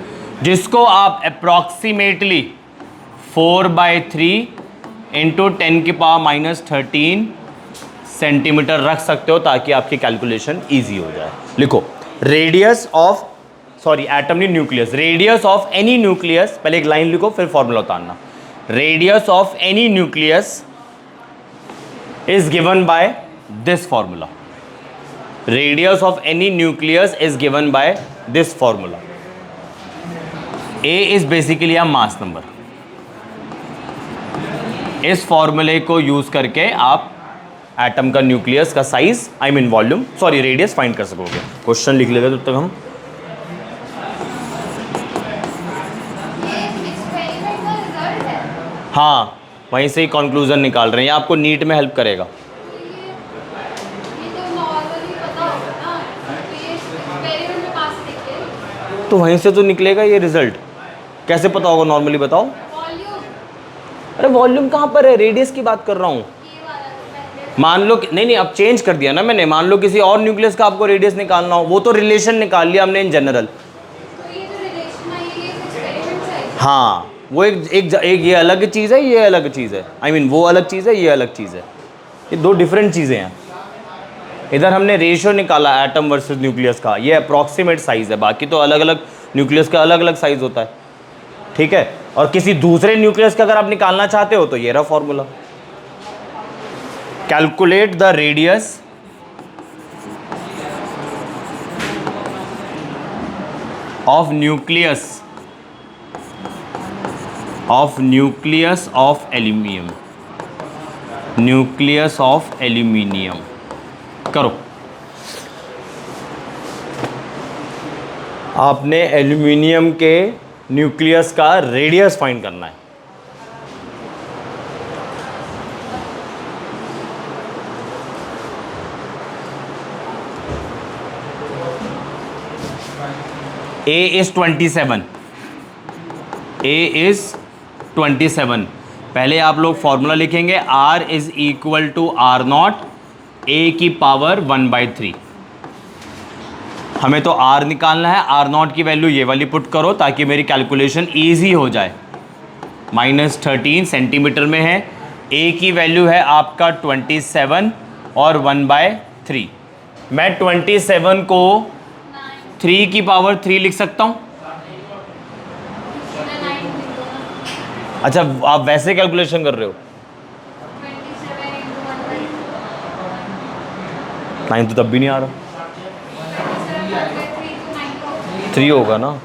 जिसको आप अप्रॉक्सीमेटली 4/3 इंटू 10 की पावर माइनस 13 सेंटीमीटर रख सकते हो ताकि आपकी कैलकुलेशन इजी हो जाए। लिखो, रेडियस ऑफ, सॉरी एटम नहीं, nucleus, radius of any nucleus, पहले एक लाइन लिखो फिर फॉर्मूला उतारना। Radius of any nucleus is given by this formula. Radius of any nucleus is given by this formula. A is basically a mass number. इस फॉर्मूले को use करके आप एटम का न्यूक्लियस का size, I mean volume, sorry radius find कर सकोगे। Question लिख लेते तब तक हम। हाँ, वहीं से ही कंक्लूजन निकाल रहे हैं, ये आपको नीट में हेल्प करेगा। तो वहीं से तो निकलेगा ये रिजल्ट। कैसे पता होगा, नॉर्मली बताओ। अरे वॉल्यूम कहाँ पर है, रेडियस की बात कर रहा हूँ। मान लो नहीं, अब चेंज कर दिया ना मैंने। मान लो किसी और न्यूक्लियस का आपको रेडियस निकालना हो, वो तो रिलेशन निकाल लिया हमने इन जनरल। हाँ, वो एक ये अलग चीज़ है, ये अलग चीज़ है, आई मीन वो अलग चीज़ है, ये अलग चीज़ है, ये दो डिफरेंट चीज़ें हैं। इधर हमने रेशियो निकाला एटम वर्सेस न्यूक्लियस का, ये अप्रॉक्सीमेट साइज है, बाकी तो अलग अलग न्यूक्लियस का अलग अलग साइज होता है, ठीक है। और किसी दूसरे न्यूक्लियस का अगर आप निकालना चाहते हो तो ये रहा formula. Calculate the radius of nucleus of aluminium, nucleus of aluminium करो। आपने एल्यूमिनियम के न्यूक्लियस का रेडियस फाइंड करना है। A is 27, A is 27। पहले आप लोग फॉर्मूला लिखेंगे, R is equal to R naught A की पावर 1/3। हमें तो R निकालना है, आर नॉट की वैल्यू ये वाली पुट करो ताकि मेरी कैलकुलेशन ईजी हो जाए। -13 सेंटीमीटर में है, A की वैल्यू है आपका 27 और 1/3। मैं 27 को 3 की पावर 3 लिख सकता हूँ। अच्छा, आप वैसे कैलकुलेशन कर रहे हो। 9 तो तब भी नहीं आ रहा। 3 होगा ना,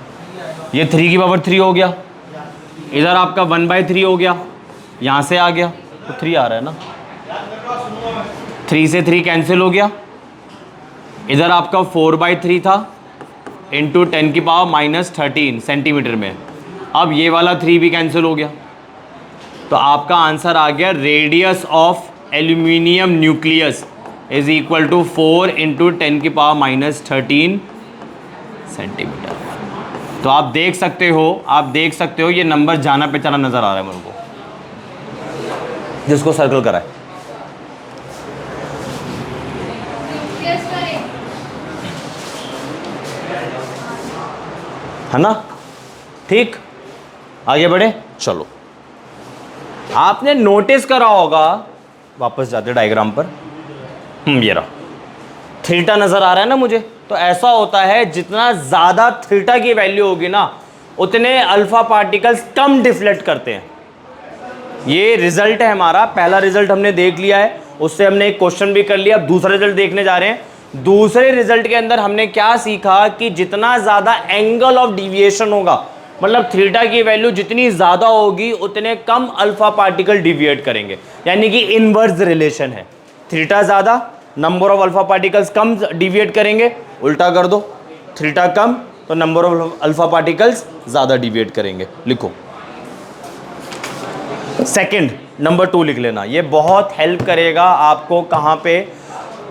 ये 3 की पावर 3 हो गया, इधर आपका 1/3 हो गया, यहाँ से आ गया तो 3 आ रहा है ना। 3 से 3 कैंसिल हो गया, इधर आपका 4/3 था इंटू 10 की पावर -13 सेंटीमीटर में। अब ये वाला 3 भी कैंसिल हो गया, तो आपका आंसर आ गया radius of aluminium nucleus is equal to 4 into 10 की पावर -13 सेंटीमीटर। तो आप देख सकते हो ये नंबर जाना पहचाना नजर आ रहा है मेरे को, जिसको सर्कल करा है ना। ठीक, आगे बढ़े, चलो आपने नोटिस करा होगा, वापस जाते डायग्राम पर, ये रहा थीटा नजर आ रहा है ना मुझे, तो ऐसा होता है जितना ज्यादा थीटा की वैल्यू होगी ना उतने अल्फा पार्टिकल्स कम डिफ्लेक्ट करते हैं। ये रिजल्ट है हमारा, पहला रिजल्ट हमने देख लिया है, उससे हमने एक क्वेश्चन भी कर लिया। अब दूसरा रिजल्ट देखने जा रहे हैं। दूसरे रिजल्ट के अंदर हमने क्या सीखा कि जितना ज्यादा एंगल ऑफ डिविएशन होगा, मतलब थीटा की वैल्यू जितनी ज्यादा होगी उतने कम अल्फा पार्टिकल डिविएट करेंगे, यानी कि इनवर्स रिलेशन है। थीटा ज्यादा, number of alpha particles come deviate करेंगे, उल्टा कर दो, थीटा कम तो नंबर ऑफ अल्फा पार्टिकल्स ज्यादा डिविएट करेंगे। लिखो सेकंड, नंबर 2 लिख लेना, ये बहुत हेल्प करेगा आपको कहाँ पे,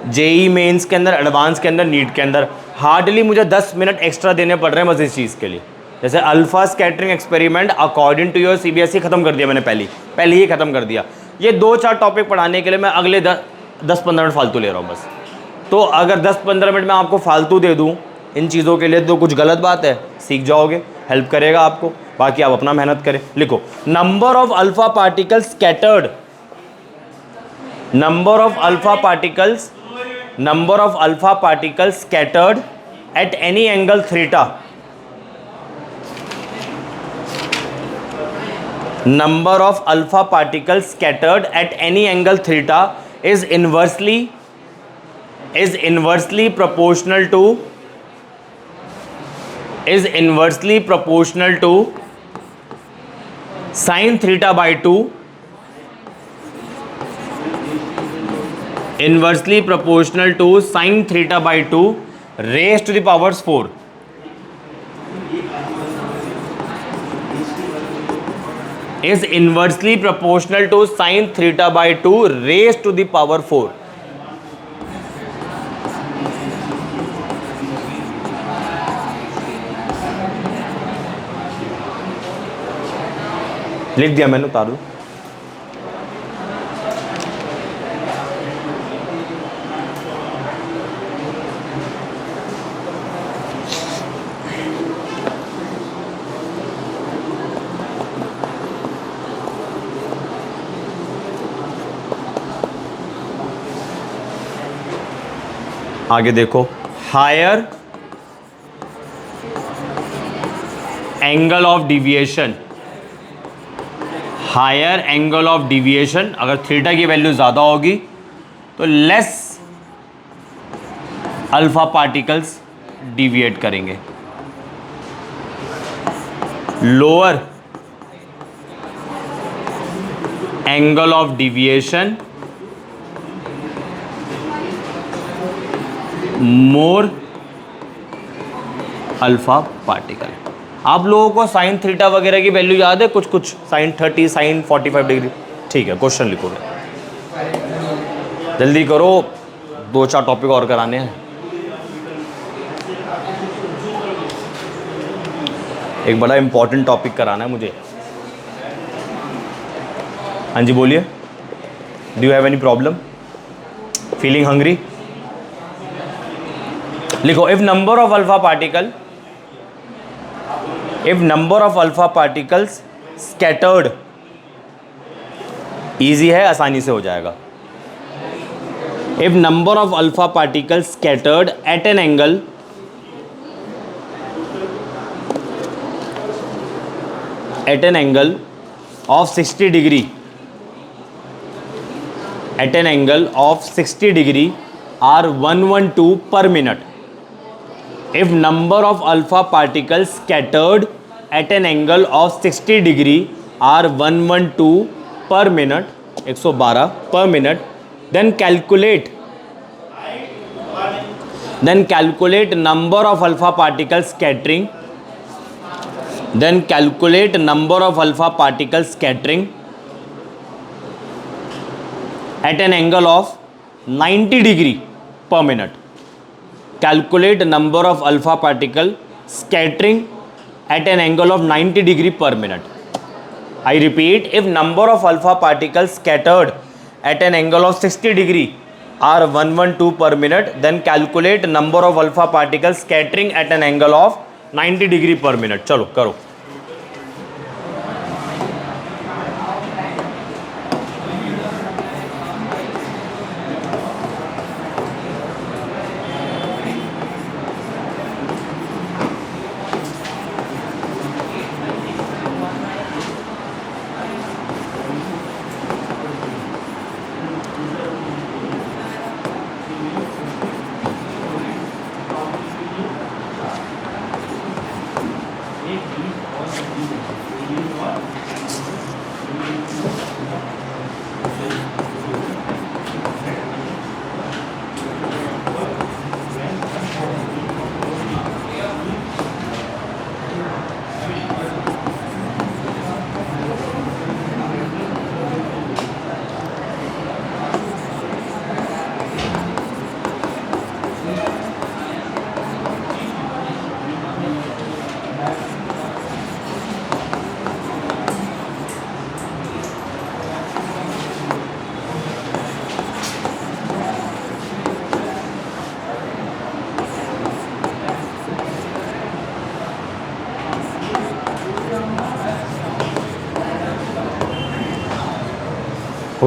जेई मेंस के अंदर, एडवांस के अंदर, नीट के अंदर। हार्डली मुझे 10 मिनट एक्स्ट्रा देने पड़ रहे हैं बस इस चीज़ के लिए। जैसे alpha scattering experiment according to your CBSE खत्म कर दिया मैंने, पहले ही खत्म कर दिया। ये 2-4 टॉपिक पढ़ाने के लिए मैं अगले 10-15 मिनट फालतू ले रहा हूँ बस। तो अगर 10-15 मिनट में आपको फालतू दे दूँ इन चीज़ों के लिए तो कुछ गलत बात है, सीख जाओगे, हेल्प करेगा आपको, बाकी आप अपना मेहनत करें। लिखो number of alpha particles scattered, number of alpha particles, number of alpha particles scattered at any angle theta, number of alpha particles scattered at any angle theta is inversely proportional to sin theta by 2, inversely proportional to sin theta by 2 raised to the powers 4, is inversely proportional to sin theta by 2 raised to the power 4। लिख दिया मैंने, उतार दो। आगे देखो, higher angle of deviation, higher angle of deviation, अगर theta की value ज़्यादा होगी तो लेस अल्फा पार्टिकल्स डिविएट करेंगे। Lower angle of deviation, more alpha particle. आप लोगों को साइन थीटा वगैरह की वैल्यू याद है? कुछ साइन 30, साइन 45 डिग्री। ठीक है, क्वेश्चन लिखोगे, जल्दी करो, 2-4 टॉपिक और कराने हैं। एक बड़ा इंपॉर्टेंट टॉपिक कराना है मुझे। हाँ जी बोलिए, do you have any problem, feeling hungry? लिखो, if number of alpha particles scattered, easy है, आसानी से हो जाएगा। If number of alpha particles scattered at an angle of 60 degree, at an angle of 60 degree are 112 per minute. If number of alpha particles scattered at an angle of 60 degree are 112 per minute, 112 per minute, then calculate number of alpha particles scattering, then calculate number of alpha particles scattering at an angle of 90 degree per minute. Calculate number of alpha particle scattering at an angle of 90 degree per minute. I repeat, if number of alpha particles scattered at an angle of 60 degree are 112 per minute, then calculate number of alpha particles scattering at an angle of 90 degree per minute. चलो करो।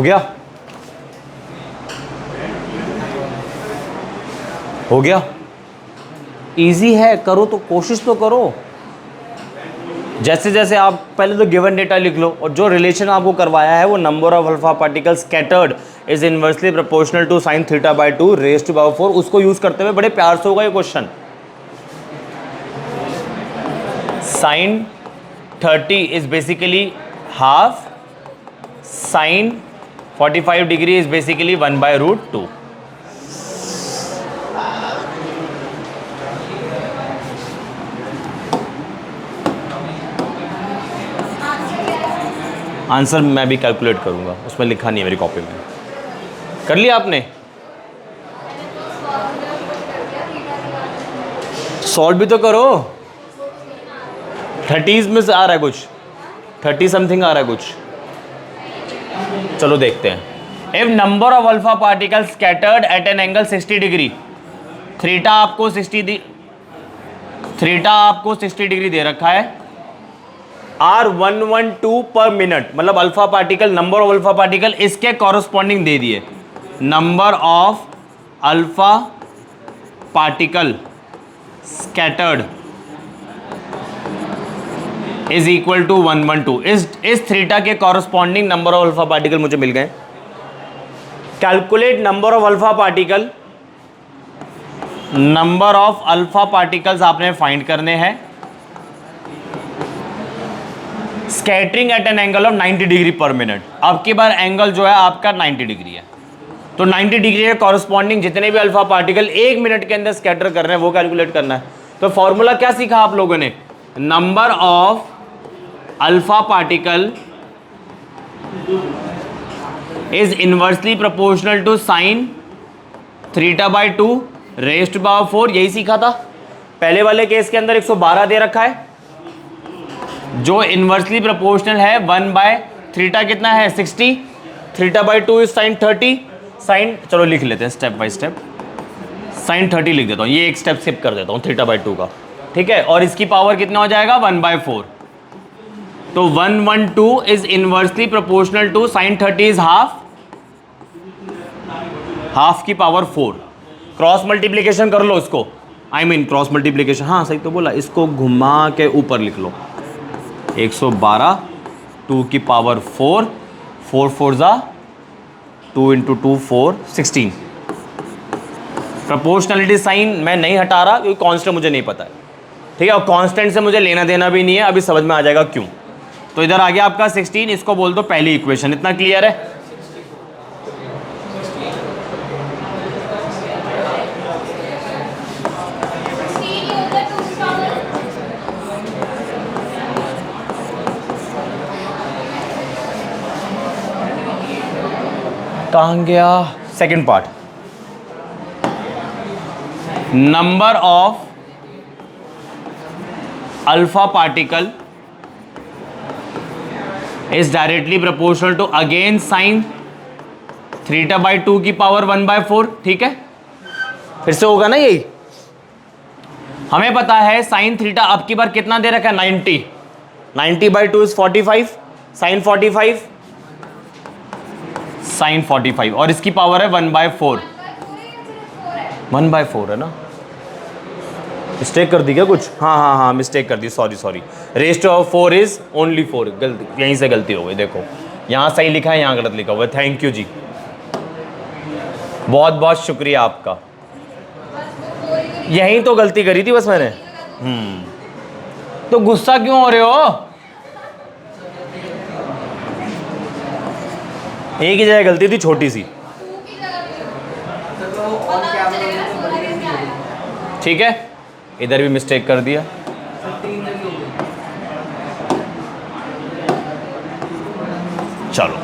हो गया, हो गया, easy है, करो तो, कोशिश तो करो। जैसे जैसे आप पहले तो गिवन डेटा लिख लो, और जो रिलेशन आपको करवाया है वो number of alpha particle scattered is inversely proportional to sine theta by 2 raise to power 4, उसको यूज करते हुए बड़े प्यार से होगा ये question. Sine 30 is basically half, sine 45 degree is basically 1/√2। Answer मैं भी कैलकुलेट करूंगा, उसमें लिखा नहीं है मेरी कॉपी में। कर लिया आपने? सॉल्व भी तो करो। 30s में से आ रहा है कुछ, 30 समथिंग आ रहा है कुछ। चलो देखते हैं। If number of alpha particle scattered at an angle 60 degree, theta आपको 60 डिग्री दे रखा है, R112 पर मिनट, मतलब alpha particle, number of alpha particle इसके कॉरस्पॉन्डिंग दे दिए। Number of alpha particle scattered is equal to 112। इस थीटा के corresponding number of alpha particle मुझे मिल गए। Calculate number of alpha particle. Number of alpha particles आपने फाइंड करने हैं scattering at an angle of 90 degree per minute. अब की बार एंगल जो है आपका 90 डिग्री है, तो 90 डिग्री के कॉरस्पॉन्डिंग जितने भी अल्फा पार्टिकल 1 मिनट के अंदर स्कैटर कर रहे हैं वो कैलकुलेट करना है। तो फॉर्मूला क्या सीखा आप लोगों ने? Number of alpha particle is inversely proportional to sine theta by 2 raise to power 4। यही सीखा था पहले वाले केस के अंदर। 112 दे रखा है, जो इनवर्सली प्रोपोर्शनल है 1 बाय थीटा कितना है 60, theta by 2 is sine 30, sine, चलो लिख लेते हैं स्टेप बाय स्टेप। साइन 30 लिख देता हूँ, ये एक स्टेप स्किप कर देता हूँ थीटा बाय 2 का, ठीक है। और इसकी पावर कितना हो जाएगा 1/4, तो 112 is inversely proportional to sine 30 is half, half की पावर 4। क्रॉस मल्टीप्लीकेशन कर लो इसको, आई मीन क्रॉस मल्टीप्लीकेशन, हाँ सही तो बोला, इसको घुमा के ऊपर लिख लो। 112 2 की पावर 4, 4 4 जा 2 इंटू 2 4 16। प्रोपोर्शनलिटी साइन मैं नहीं हटा रहा क्योंकि कांस्टेंट मुझे नहीं पता है, ठीक है, और कांस्टेंट से मुझे लेना देना भी नहीं है, अभी समझ में आ जाएगा क्यों। तो इधर आ गया आपका 16, इसको बोल दो पहली इक्वेशन। इतना क्लियर है? कहाँ गया second part? Number of alpha particle is directly proportional to again sine theta by 2 की पावर 1/4, ठीक है। फिर से होगा ना यही, हमें पता है साइन थीटा अब की बार कितना दे रखा है 90, 90/2 इज 45, साइन 45, साइन 45, और इसकी पावर है 1/4, 1/4 है ना। मिस्टेक कर दी क्या कुछ? हाँ हाँ हाँ मिस्टेक कर दी, sorry sorry. Rest of 4 is only 4, गलती यहीं से गलती हो गई, देखो यहाँ सही लिखा है यहाँ गलत लिखा हुआ है। थैंक यू जी, बहुत बहुत शुक्रिया आपका। यहीं तो गलती करी थी बस मैंने। तो गुस्सा क्यों हो रहे हो? एक ही जगह गलती थी छोटी सी, ठीक है। इधर भी मिस्टेक कर दिया। चलो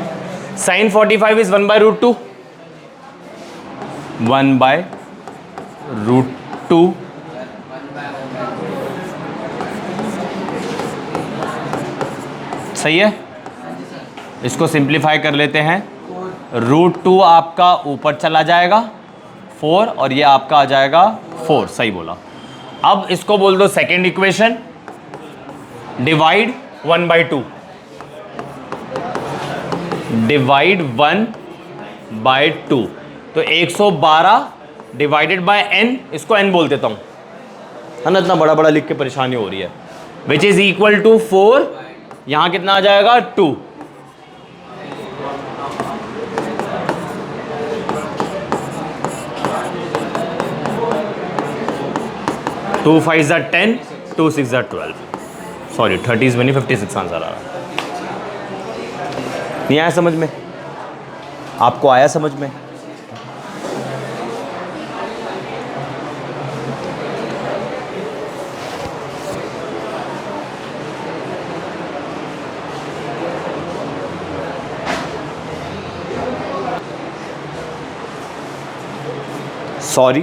साइन 45 इज 1/√2, 1/√2 सही है। इसको सिंप्लीफाई कर लेते हैं, √2 आपका ऊपर चला जाएगा 4, और ये आपका आ जाएगा 4, सही बोला। अब इसको बोल दो सेकेंड इक्वेशन, डिवाइड 1/2, डिवाइड 1/2, तो 112 डिवाइडेड बाय n, इसको n बोल देता हूँ, है ना, इतना बड़ा बड़ा लिख के परेशानी हो रही है, विच इज इक्वल टू 4, यहाँ कितना आ जाएगा 2, 2 5 are 10, 2 6 are 12, सॉरी 30 बनी, 56 आंसर आ रहा। नहीं आया समझ में? आपको आया समझ में? Sorry,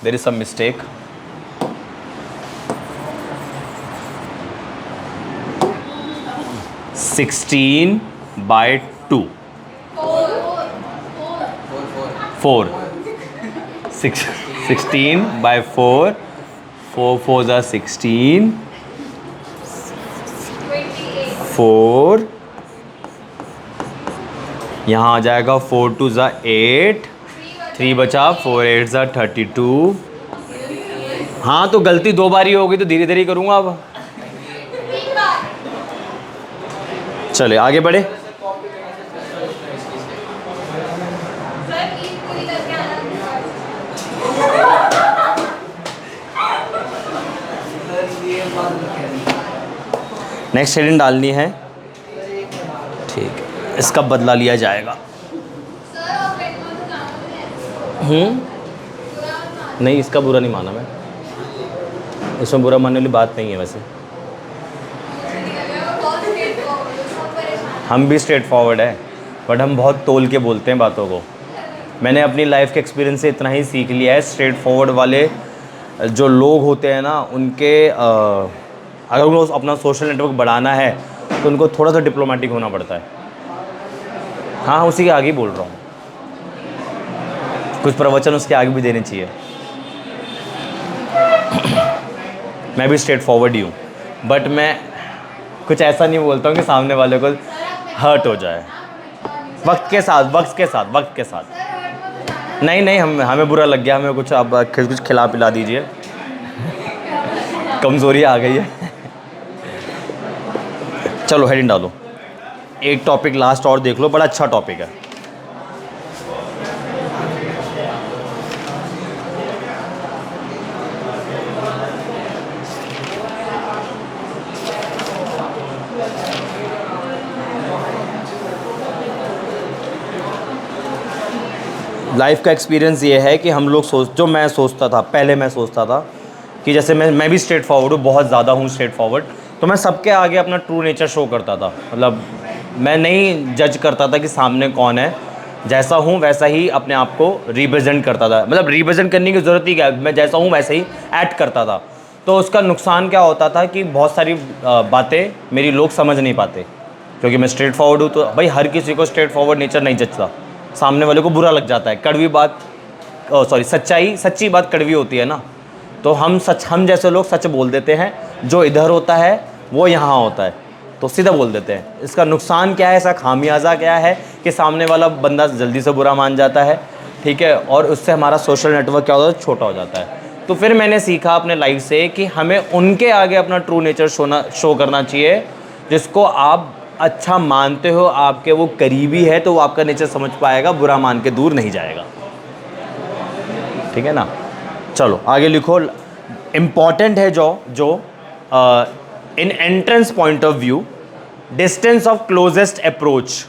there is some mistake. (16 by 2). 4. 16 by 4. 4 4s are 16. 4. यहाँ आ जाएगा 4 2s are 8. 3 बचा, 4 8s are 32। हाँ तो गलती 2 बार ही होगी तो धीरे धीरे ही करूँगा अब। चले आगे बढ़े। नेक्स्ट हेडिंग डालनी है, ठीक है, इसका बदला लिया जाएगा। नहीं, इसका बुरा नहीं माना मैं, इसमें बुरा मानने वाली बात नहीं है। वैसे हम भी स्ट्रेट फॉरवर्ड है, बट हम बहुत तोल के बोलते हैं बातों को। मैंने अपनी लाइफ के एक्सपीरियंस से इतना ही सीख लिया है, स्ट्रेट फॉरवर्ड वाले जो लोग होते हैं ना, उनके अगर उनको अपना सोशल नेटवर्क बढ़ाना है तो उनको थोड़ा सा डिप्लोमेटिक होना पड़ता है। हाँ, उसी के आगे ही बोल रहा हूँ, कुछ प्रवचन उसके आगे भी देने चाहिए। मैं भी स्ट्रेट फॉरवर्ड ही हूँ, बट मैं कुछ ऐसा नहीं बोलता हूँ कि सामने वाले को हर्ट हो जाए। वक्त के साथ नहीं, हमें बुरा लग गया, हमें कुछ अब कुछ खिला पिला दीजिए, कमज़ोरी आ गई है। चलो हेडिंग डालो, एक टॉपिक लास्ट और देख लो, बड़ा अच्छा टॉपिक है। लाइफ का एक्सपीरियंस ये है कि हम लोग मैं सोचता था पहले, मैं सोचता था कि जैसे मैं भी स्ट्रेट फॉरवर्ड हूँ, बहुत ज़्यादा हूँ स्ट्रेट फॉरवर्ड, तो मैं सबके आगे अपना ट्रू नेचर शो करता था। मतलब मैं नहीं जज करता था कि सामने कौन है, जैसा हूँ वैसा ही अपने आप को रिप्रेजेंट करता था। मतलब रिप्रेजेंट करने की ज़रूरत ही क्या है, मैं जैसा हूँ वैसे ही एक्ट करता था। तो उसका नुकसान क्या होता था कि बहुत सारी बातें मेरी लोग समझ नहीं पाते, क्योंकि मैं स्ट्रेट फॉरवर्ड हूँ। तो भाई हर किसी को स्ट्रेट फॉरवर्ड नेचर नहीं जचता, सामने वाले को बुरा लग जाता है। कड़वी बात, सच्ची बात कड़वी होती है ना। तो हम जैसे लोग सच बोल देते हैं, जो इधर होता है वो यहाँ होता है, तो सीधा बोल देते हैं। इसका नुकसान क्या है, इसका खामियाजा क्या है कि सामने वाला बंदा जल्दी से बुरा मान जाता है, ठीक है, और उससे हमारा सोशल नेटवर्क क्या होता है, छोटा हो जाता है। तो फिर मैंने सीखा अपने लाइफ से कि हमें उनके आगे अपना ट्रू नेचर शो करना चाहिए जिसको आप अच्छा मानते हो, आपके वो करीबी है, तो वो आपका नेचर समझ पाएगा, बुरा मान के दूर नहीं जाएगा। ठीक है ना। चलो आगे लिखो। इम्पॉर्टेंट है जो in entrance point of view, distance of closest approach,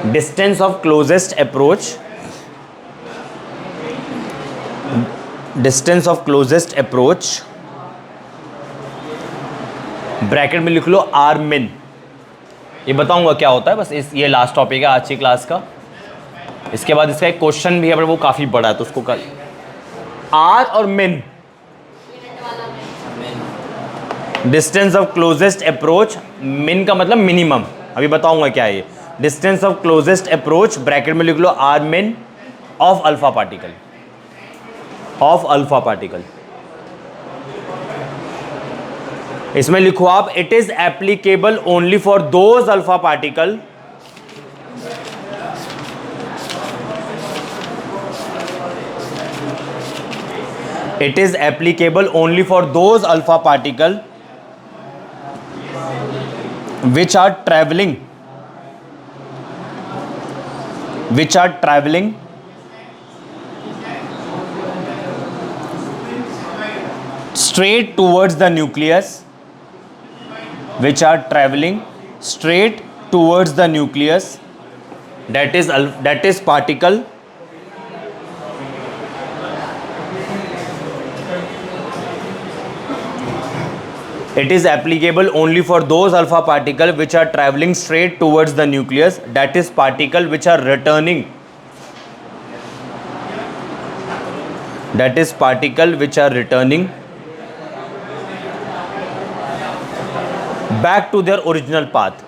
distance of closest approach, distance of closest approach, bracket में लिख लो आर मिन। ये बताऊंगा क्या होता है, बस ये लास्ट टॉपिक है आज की क्लास का। इसके बाद इसका एक क्वेश्चन भी है, पर वो काफ़ी बड़ा है, तो उसको कर आर और मिन, डिस्टेंस ऑफ क्लोजेस्ट अप्रोच, मिन का मतलब मिनिमम। अभी बताऊंगा क्या है ये। Distance of closest approach, bracket में लिख लो आर मिन of alpha particle, of alpha particle. इसमें लिखो आप, it is applicable only for those alpha particle It is applicable only for those alpha particle which are traveling straight towards the nucleus, which are traveling straight towards the nucleus, that is particle it is applicable only for those alpha particle which are traveling straight towards the nucleus, that is particle which are returning, back to their original path,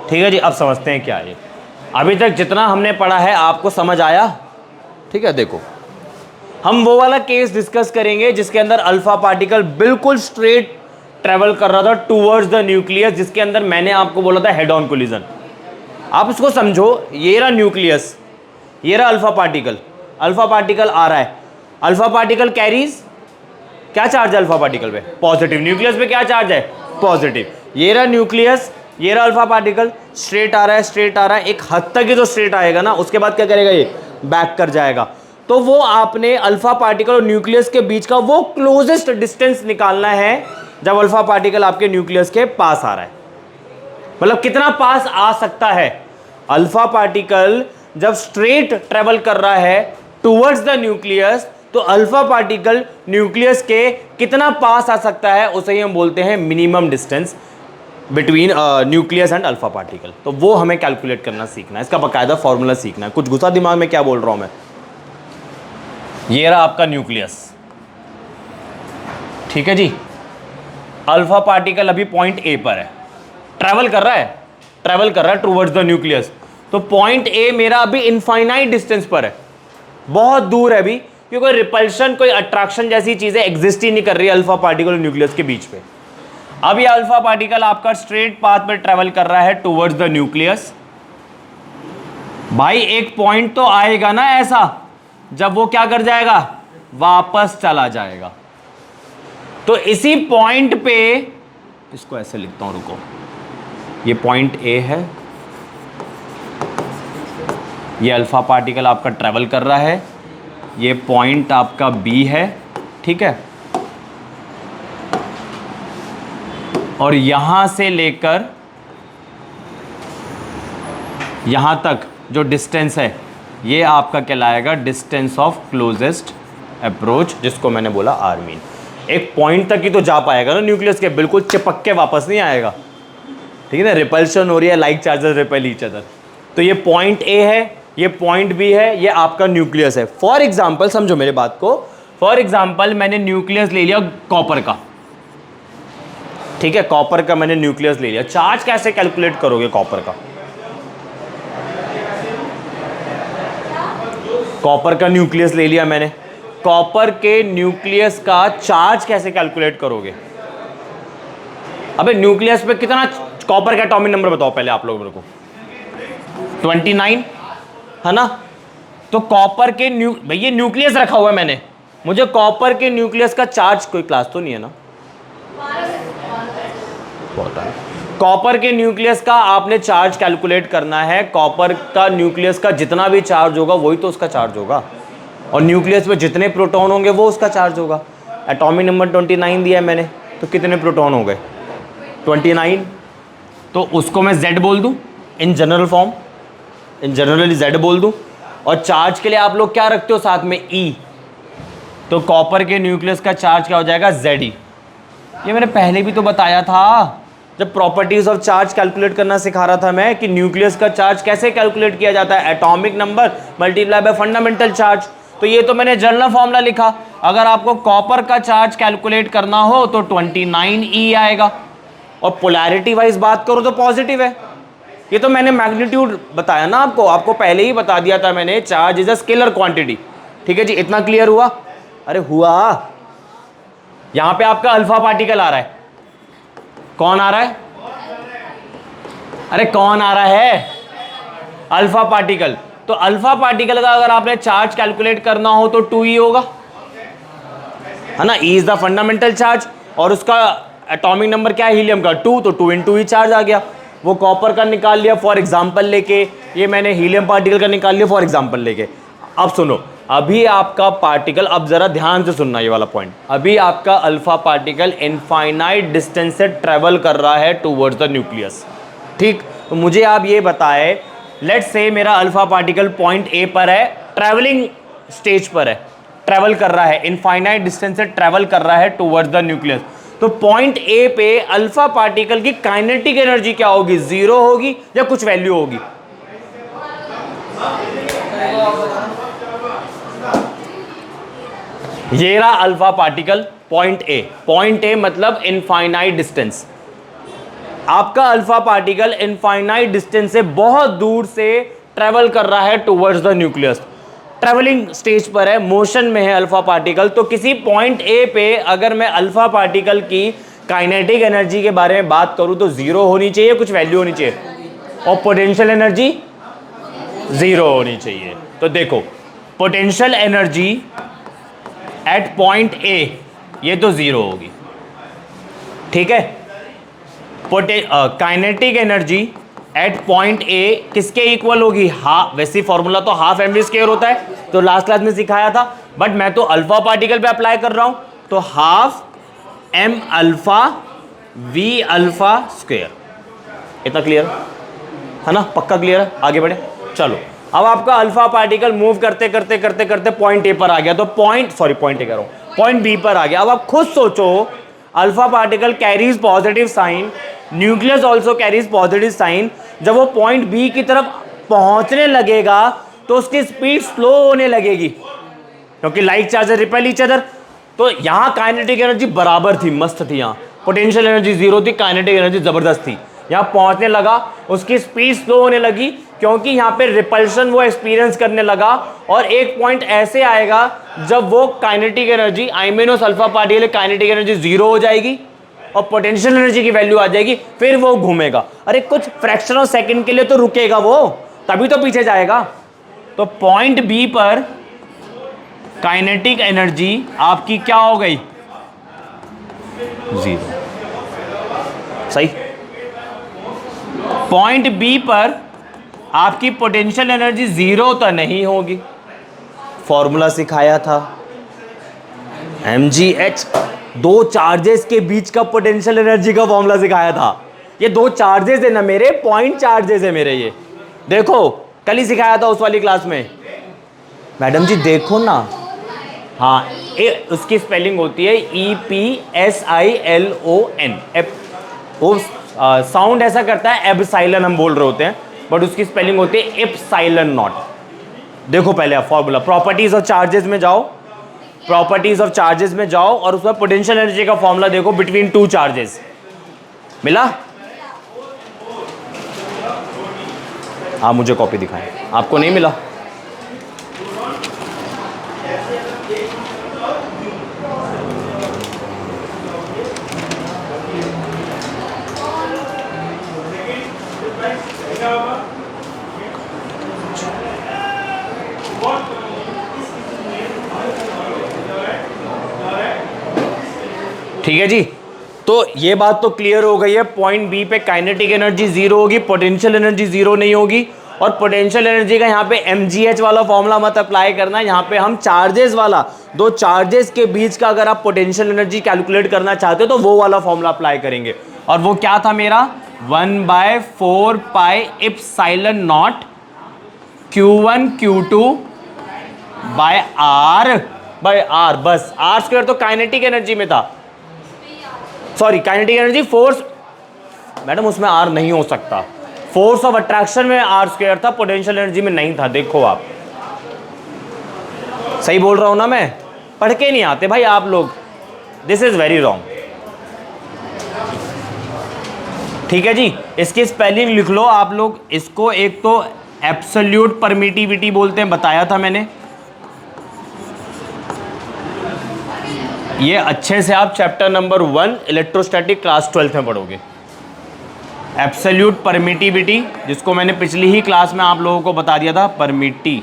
ठीक है जी। अब समझते हैं क्या है। अभी तक जितना हमने पढ़ा है आपको समझ आया? ठीक है, देखो हम वो वाला केस डिस्कस करेंगे जिसके अंदर अल्फा पार्टिकल बिल्कुल स्ट्रेट ट्रेवल कर रहा था टूवर्ड्स द न्यूक्लियस, जिसके अंदर मैंने आपको बोला था हेड ऑन कोलिजन। आप इसको समझो, ये रहा न्यूक्लियस, ये रहा अल्फा पार्टिकल आ रहा है। अल्फा पार्टिकल कैरीज क्या चार्ज है अल्फा पार्टिकल पे? पॉजिटिव। न्यूक्लियस पे क्या चार्ज है? पॉजिटिव। ये रहा न्यूक्लियस, ये रहा अल्फा पार्टिकल, स्ट्रेट आ रहा है, एक हद तक ही तो स्ट्रेट आएगा ना, उसके बाद क्या करेगा? ये बैक कर जाएगा। तो वो आपने अल्फा पार्टिकल और न्यूक्लियस के बीच का वो क्लोजेस्ट डिस्टेंस निकालना है जब अल्फा पार्टिकल आपके न्यूक्लियस के पास आ रहा है। मतलब कितना पास आ सकता है? अल्फा पार्टिकल जब स्ट्रेट ट्रेवल कर रहा है टुवर्ड्स द न्यूक्लियस, तो अल्फा पार्टिकल न्यूक्लियस के कितना पास आ सकता है, उसे ही हम बोलते हैं minimum distance between nucleus and alpha particle. तो वो हमें कैलकुलेट करना सीखना है, इसका बाकायदा फॉर्मूला सीखना है। कुछ गुस्सा दिमाग में क्या बोल रहा हूं मैं? ये रहा आपका न्यूक्लियस, ठीक है जी। अल्फा पार्टिकल अभी पॉइंट ए पर है, ट्रैवल कर रहा है टुवर्ड्स द न्यूक्लियस। तो पॉइंट ए मेरा अभी इनफाइनाइट डिस्टेंस पर है, बहुत दूर है अभी, क्योंकि कोई रिपल्शन, कोई अट्रैक्शन जैसी चीजें एग्जिस्ट ही नहीं कर रही है अल्फा पार्टिकल और न्यूक्लियस के बीच पे। अब ये अल्फा पार्टिकल आपका स्ट्रेट पाथ पर ट्रैवल कर रहा है टुवर्ड्स द न्यूक्लियस। भाई एक पॉइंट तो आएगा ना ऐसा, जब वो क्या कर जाएगा? वापस चला जाएगा। तो इसी पॉइंट पे, इसको ऐसे लिखता हूं, रुको, ये पॉइंट ए है, ये अल्फा पार्टिकल आपका ट्रैवल कर रहा है, ये पॉइंट आपका बी है, ठीक है। और यहां से लेकर यहां तक जो डिस्टेंस है, ये आपका कहलाएगा डिस्टेंस ऑफ क्लोजेस्ट अप्रोच, जिसको मैंने बोला आर मीन। एक पॉइंट तक ही तो जा पाएगा ना न्यूक्लियस के, बिल्कुल चिपक के वापस नहीं आएगा, ठीक है ना। रिपल्शन हो रही है, like charges repel each other. तो ये पॉइंट ए है, ये पॉइंट बी है, ये आपका न्यूक्लियस है। फॉर एग्जाम्पल समझो मेरे बात को, फॉर एग्जाम्पल मैंने न्यूक्लियस ले लिया कॉपर का, ठीक है, कॉपर का मैंने न्यूक्लियस ले लिया। चार्ज कैसे कैलकुलेट करोगे कॉपर का? कॉपर का न्यूक्लियस ले लिया मैंने, कॉपर के न्यूक्लियस का चार्ज कैसे कैलकुलेट करोगे? अबे न्यूक्लियस पे कितना कॉपर का एटॉमिक नंबर बताओ पहले आप लोग मेरे को। 29 है ना। तो कॉपर के भैया न्यूक्लियस रखा हुआ है मैंने, मुझे कॉपर के न्यूक्लियस का चार्ज, कोई क्लास तो नहीं है ना? कॉपर के न्यूक्लियस का आपने चार्ज कैलकुलेट करना है। कॉपर का न्यूक्लियस का जितना भी चार्ज होगा वही तो उसका चार्ज होगा, और न्यूक्लियस में जितने प्रोटॉन होंगे वो उसका चार्ज होगा। एटॉमिक नंबर 29 दिया है मैंने, तो कितने प्रोटॉन हो गए? 29। तो उसको मैं Z बोल दूं in general form, in generally Z बोल दूं। और चार्ज के लिए आप लोग क्या रखते हो साथ में? E। तो कॉपर के न्यूक्लियस का चार्ज क्या हो जाएगा? Ze। ये मैंने पहले भी तो बताया था जब प्रॉपर्टीज ऑफ चार्ज कैलकुलेट करना सिखा रहा था मैं, कि न्यूक्लियस का चार्ज कैसे कैलकुलेट किया जाता है, atomic number multiply by fundamental charge. तो ये तो मैंने जनरल फॉर्मूला लिखा। अगर आपको कॉपर का चार्ज कैलकुलेट करना हो तो 29E आएगा, और पोलैरिटी वाइज बात करो तो पॉजिटिव है। ये तो मैंने मैग्नीट्यूड बताया ना आपको, आपको पहले ही बता दिया था मैंने, charge is a scalar quantity. ठीक है जी, इतना क्लियर हुआ? अरे हुआ। यहां पे आपका अल्फा पार्टिकल आ रहा है, कौन आ रहा है? अरे कौन आ रहा है? Alpha particle. तो अल्फा पार्टिकल का अगर आपने चार्ज कैलकुलेट करना हो तो 2e होगा, है ना। E is the fundamental charge और उसका एटॉमिक नंबर क्या है हीलियम का 2, तो 2 × E चार्ज आ गया। वो कॉपर का निकाल लिया फॉर एग्जांपल लेके, ये मैंने हीलियम पार्टिकल का निकाल लिया फॉर एग्जांपल लेके। अब सुनो, अभी आपका पार्टिकल, अब जरा ध्यान से सुनना ये वाला पॉइंट, अभी आपका अल्फा पार्टिकल इनफाइनाइट डिस्टेंस से ट्रेवल कर रहा है टूवर्ड्स द न्यूक्लियस, ठीक। तो मुझे आप ये बताएं, लेट्स से मेरा अल्फा पार्टिकल पॉइंट ए पर है, ट्रैवलिंग स्टेज पर है, ट्रैवल कर रहा है, इनफाइनाइट डिस्टेंस से ट्रैवल कर रहा है टुवर्ड्स द न्यूक्लियस। तो पॉइंट ए पे अल्फा पार्टिकल की काइनेटिक एनर्जी क्या होगी, 0 होगी या कुछ वैल्यू होगी? ये रहा alpha particle point A, point A मतलब इनफाइनाइट डिस्टेंस। आपका अल्फा पार्टिकल इनफाइनाइट डिस्टेंस से बहुत दूर से ट्रेवल कर रहा है towards the nucleus, travelling stage पर है, मोशन में है अल्फा पार्टिकल। तो किसी पॉइंट ए पे अगर मैं अल्फा पार्टिकल की काइनेटिक एनर्जी के बारे में बात करूं तो 0 होनी चाहिए, कुछ वैल्यू होनी चाहिए, और पोटेंशियल एनर्जी 0 होनी चाहिए। तो देखो, पोटेंशियल एनर्जी एट पॉइंट ए ये तो 0 होगी, ठीक है। काइनेटिक एनर्जी एट पॉइंट ए किसके इक्वल होगी, हाफ, वैसे फॉर्मूला तो हाफ एम वी स्क्वायर होता है, तो लास्ट क्लास में सिखाया था, बट मैं तो अल्फा पार्टिकल पे अप्लाई कर रहा हूं, तो half M alpha V alpha square. इतना क्लियर है ना, पक्का क्लियर है? आगे बढ़े, चलो। अब आपका अल्फा पार्टिकल मूव करते करते करते करते पॉइंट ए पर आ गया, तो पॉइंट ए कह रहा हूं, पॉइंट बी पर आ गया। अब आप खुद सोचो, alpha particle carries positive sign, nucleus also carries positive sign. जब वो पॉइंट बी की तरफ पहुंचने लगेगा तो उसकी स्पीड स्लो होने लगेगी, क्योंकि like charger repel each other. तो यहां काइनेटिक एनर्जी बराबर थी, मस्त थी, यहां पोटेंशियल एनर्जी 0 थी, काइनेटिक एनर्जी जबरदस्त थी। यहां पहुंचने लगा, उसकी स्पीड स्लो होने लगी, क्योंकि यहां पे रिपल्शन वो एक्सपीरियंस करने लगा। और एक पॉइंट ऐसे आएगा जब वो काइनेटिक एनर्जी आइमेनोस अल्फा पार्टिकल काइनेटिक एनर्जी 0 हो जाएगी और पोटेंशियल एनर्जी की वैल्यू आ जाएगी, फिर वो घूमेगा। अरे कुछ फ्रैक्शन ऑफ सेकंड के लिए तो रुकेगा वो, तभी तो पीछे जाएगा। तो पॉइंट बी पर काइनेटिक एनर्जी आपकी क्या हो गई, 0, सही। पॉइंट बी पर आपकी पोटेंशियल एनर्जी 0 तो नहीं होगी, फॉर्मूला सिखाया था mgh, दो चार्जेस के बीच का पोटेंशियल एनर्जी का फॉर्मूला सिखाया था। ये दो चार्जेस है ना मेरे, पॉइंट चार्जेस है मेरे, ये देखो कल ही सिखाया था उस वाली क्लास में। मैडम जी देखो ना, हाँ, उसकी स्पेलिंग होती है EPSILON, वो साउंड ऐसा करता है एप्सिलॉन हम बोल रहे होते हैं, बट उसकी स्पेलिंग होती है एप्सिलॉन नॉट। देखो पहले आप फॉर्मूला, प्रॉपर्टीज ऑफ चार्जेस में जाओ, प्रॉपर्टीज ऑफ चार्जेस में जाओ और उसमें पोटेंशियल एनर्जी का फॉर्मूला देखो बिटवीन टू चार्जेस, मिला? आप मुझे कॉपी दिखाएं, आपको नहीं मिला? ठीक है जी, तो ये बात तो क्लियर हो गई है, पॉइंट बी पे काइनेटिक एनर्जी 0 होगी, पोटेंशियल एनर्जी 0 नहीं होगी। और पोटेंशियल एनर्जी का यहाँ पे mgh वाला फॉर्मूला मत अप्लाई करना, यहाँ पे हम चार्जेस वाला, दो चार्जेस के बीच का अगर आप पोटेंशियल एनर्जी कैलकुलेट करना चाहते हो तो वो वाला फॉर्मूला अप्लाई करेंगे। और वो क्या था मेरा, 1/4 pi epsilon naught Q1 Q2 by R, बस R स्क्वायर तो काइनेटिक एनर्जी में था, sorry kinetic energy force, madam उसमें R नहीं हो सकता, फोर्स ऑफ अट्रैक्शन में R स्क्वायर था, पोटेंशियल एनर्जी में नहीं था। देखो आप, सही बोल रहा हूं ना मैं? पढ़ के नहीं आते भाई आप लोग, दिस इज वेरी रॉन्ग। ठीक है जी, इसकी स्पेलिंग लिख लो आप लोग, इसको एक तो एब्सोल्यूट परमिटिविटी बोलते हैं, बताया था मैंने। ये अच्छे से आप चैप्टर नंबर 1 इलेक्ट्रोस्टैटिक क्लास 12 में पढ़ोगे। एब्सोल्यूट परमिटिविटी, जिसको मैंने पिछली ही क्लास में आप लोगों को बता दिया था, परमिटी।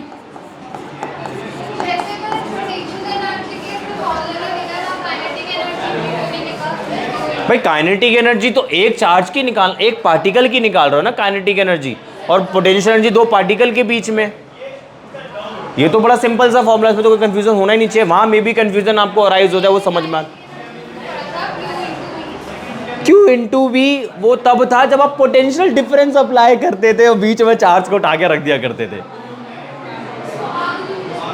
भाई काइनेटिक एनर्जी तो एक चार्ज की निकाल, एक पार्टिकल की निकाल रहे हो ना काइनेटिक एनर्जी, और पोटेंशियल एनर्जी दो पार्टिकल के बीच में। ये तो बड़ा सिंपल सा फॉर्मूला, इसमें तो कोई कंफ्यूजन होना ही नहीं चाहिए। वहां में भी कंफ्यूजन आपको अराइज हो जाए, वो समझ में। Q इंटू वी वो तब था जब आप पोटेंशियल डिफरेंस अप्लाई करते थे और बीच में चार्ज को उठा के रख दिया करते थे।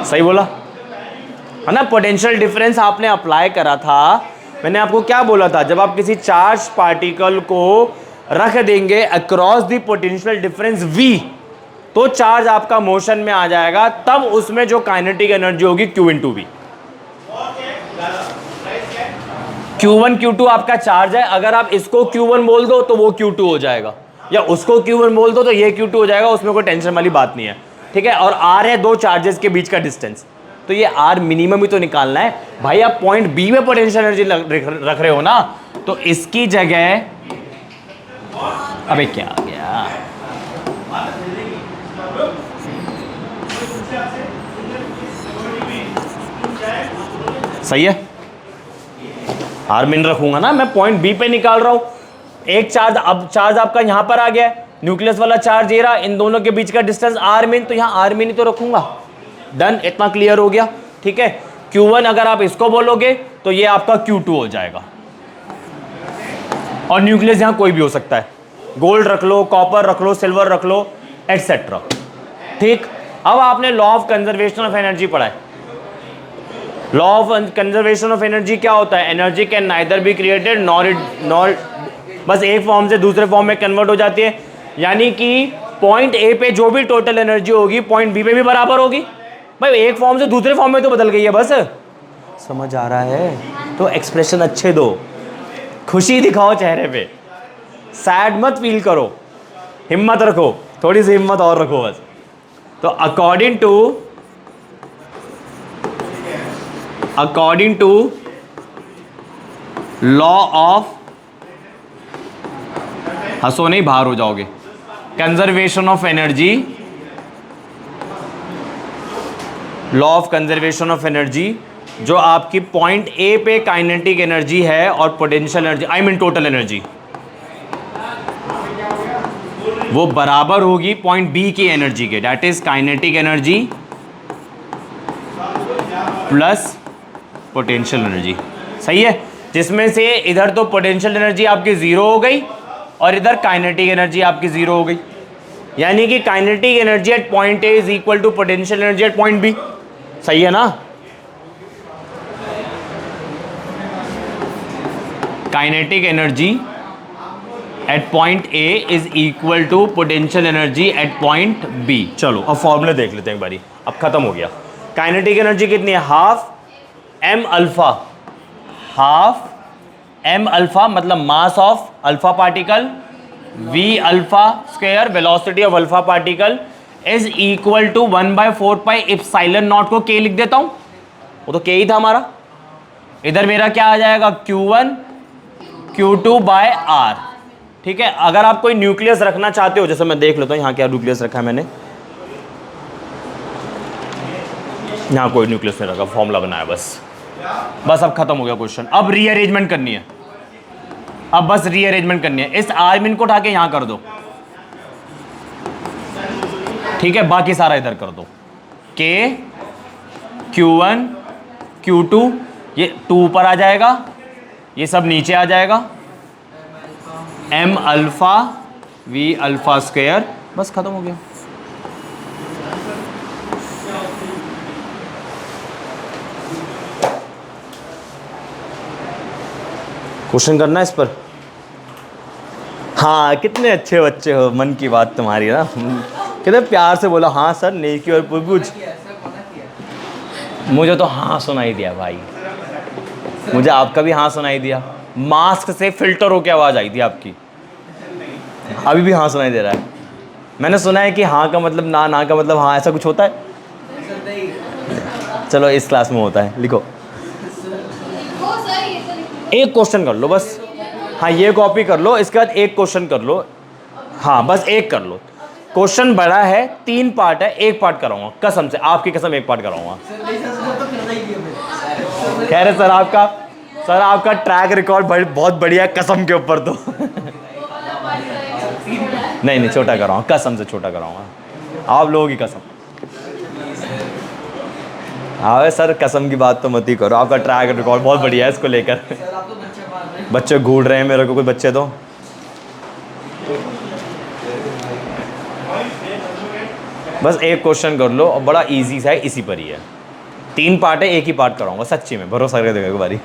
सही बोला है ना? पोटेंशियल डिफरेंस आपने अप्लाई करा था। मैंने आपको क्या बोला था? जब आप किसी चार्ज पार्टिकल को रख देंगे across the potential difference V, तो चार्ज आपका मोशन में आ जाएगा, तब उसमें जो काइनेटिक एनर्जी होगी Q into V. Q1 Q2 आपका चार्ज है, अगर आप इसको Q1 बोल दो तो वो Q2 हो जाएगा, या उसको Q1 बोल दो तो ये Q2 हो जाएगा, उसमें कोई टेंशन वाली बात नहीं है। ठीक है? और R है दो चार्जेस के बीच का डिस्टेंस, तो ये R मिनिमम ही तो निकालना है भाई। आप पॉइंट बी में पोटेंशियल एनर्जी रख रहे हो ना, तो इसकी जगह, अबे क्या आ गया, सही है, R मिन रखूंगा ना मैं, पॉइंट बी पे निकाल रहा हूं एक चार्ज। अब चार्ज आपका यहां पर आ गया है, न्यूक्लियस वाला चार्ज ये रहा, इन दोनों के बीच का डिस्टेंस R मिन, तो यहां R मिन ही तो रखूंगा। डन, इतना क्लियर हो गया। ठीक है? Q1 अगर आप इसको बोलोगे तो ये आपका Q2 हो जाएगा, और न्यूक्लियस यहां कोई भी हो सकता है, गोल्ड रख लो, कॉपर रख लो, सिल्वर रख लो, एटसेट्रा। ठीक, अब आपने law of conservation of energy पढ़ा है। Law of conservation of energy क्या होता है? Energy can neither be created nor बस एक फॉर्म से दूसरे फॉर्म में कन्वर्ट हो जाती है, यानी कि पॉइंट ए पे जो भी टोटल एनर्जी होगी पॉइंट बी पे भी बराबर होगी। भाई एक फॉर्म से दूसरे फॉर्म में तो बदल गई है, बस समझ आ रहा है? तो एक्सप्रेशन अच्छे दो, खुशी दिखाओ चेहरे पे, सैड मत फील करो, हिम्मत रखो, थोड़ी सी हिम्मत और रखो बस। तो अकॉर्डिंग टू लॉ ऑफ, हंसो नहीं बाहर हो जाओगे, conservation of energy, law of conservation of energy, जो आपकी पॉइंट ए पे काइनेटिक एनर्जी है और potential energy, I mean total energy, वो बराबर होगी पॉइंट बी की एनर्जी के, that is kinetic energy plus potential energy. सही है? जिसमें से इधर तो पोटेंशियल एनर्जी आपकी जीरो हो गई और इधर काइनेटिक एनर्जी आपकी जीरो हो गई, यानी कि kinetic energy at point A is equal to potential energy at point B. सही है ना? Kinetic energy at point A is equal to potential energy at point B. चलो अब फॉर्मूले देख लेते हैं एक बारी, अब खत्म हो गया। काइनेटिक एनर्जी कितनी है? Half M alpha, half M alpha मतलब mass of alpha particle, v alpha square velocity of alpha particle is equal to 1/4 pi epsilon nought को के लिख देता हूं, वो तो के ही था हमारा। इधर मेरा क्या आ जाएगा? Q1 Q2 by R। ठीक है? अगर आप कोई न्यूक्लियस रखना चाहते हो, जैसे मैं देख लेता हूं यहां क्या न्यूक्लियस रखा है मैंने, यहां कोई न्यूक्लियस नहीं रखा, फॉर्मूला बनाया बस अब खत्म हो गया क्वेश्चन। अब रीअरेंजमेंट करनी है, अब बस रीअरेंजमेंट करनी है। इस R मिन को उठा के यहां कर दो, ठीक है? बाकी सारा इधर कर दो, K Q1 Q2, ये 2 ऊपर आ जाएगा, ये सब नीचे आ जाएगा, M alpha V alpha square, बस खत्म हो गया। क्वेश्चन करना है इस पर? हाँ, कितने अच्छे बच्चे हो, मन की बात तुम्हारी ना, कितने प्यार से बोला हाँ सर, नेकी और पूछ। मुझे तो हाँ सुनाई दिया भाई, मुझे आपका भी हाँ सुनाई दिया, मास्क से फिल्टर होके आवाज़ आई थी आपकी, अभी भी हाँ सुनाई दे रहा है। मैंने सुना है कि हाँ का मतलब ना, ना का मतलब हाँ, ऐसा कुछ होता है? चलो इस क्लास में होता है, लिखो। एक क्वेश्चन कर लो बस, हाँ ये कॉपी कर लो, इसके बाद एक क्वेश्चन कर लो, हाँ बस एक कर लो। क्वेश्चन बड़ा है, 3 पार्ट है, एक पार्ट कराऊंगा कसम से, आपकी कसम एक पार्ट कराऊंगा। कह रहे सर आपका ट्रैक रिकॉर्ड बहुत बढ़िया है कसम के ऊपर तो। नहीं छोटा कराऊंगा कसम से, छोटा कराऊंगा आप लोगों की कसम। हाँ सर कसम की बात तो मत ही करो, आपका ट्रैक रिकॉर्ड बहुत बढ़िया है इसको लेकर। बच्चे घूर रहे हैं मेरे को, कोई बच्चे तो बस एक क्वेश्चन कर लो और बड़ा इजी सा है, इसी पर ही है। 3 पार्ट है, एक ही पार्ट कराऊंगा सच्ची में, भरोसा करके देखो एक बारी।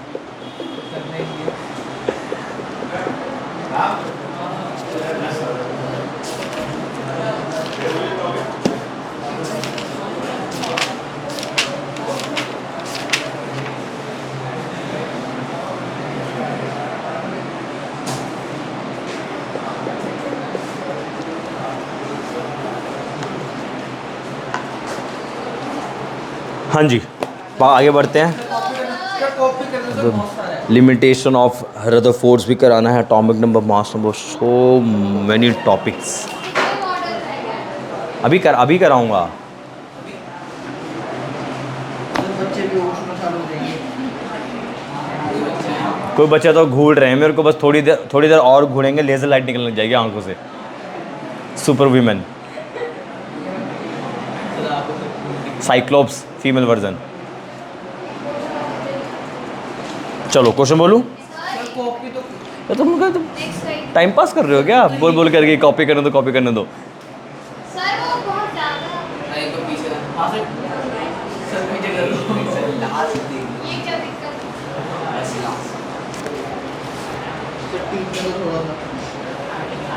हाँ जी आगे बढ़ते हैं। लिमिटेशन ऑफ रदरफोर्ड्स भी कराना है, atomic number, mass number, so many topics. अभी कराऊंगा। कोई बच्चे तो घूर रहे हैं मेरे को, बस थोड़ी देर और घूरेंगे, लेजर लाइट निकलने लग जाएगी आंखों से। Super women, cyclops female version. चलो क्वेश्चन बोलूं। तुम टाइम पास कर रहे हो क्या, बोल करके कॉपी करने दो, कॉपी करने दो।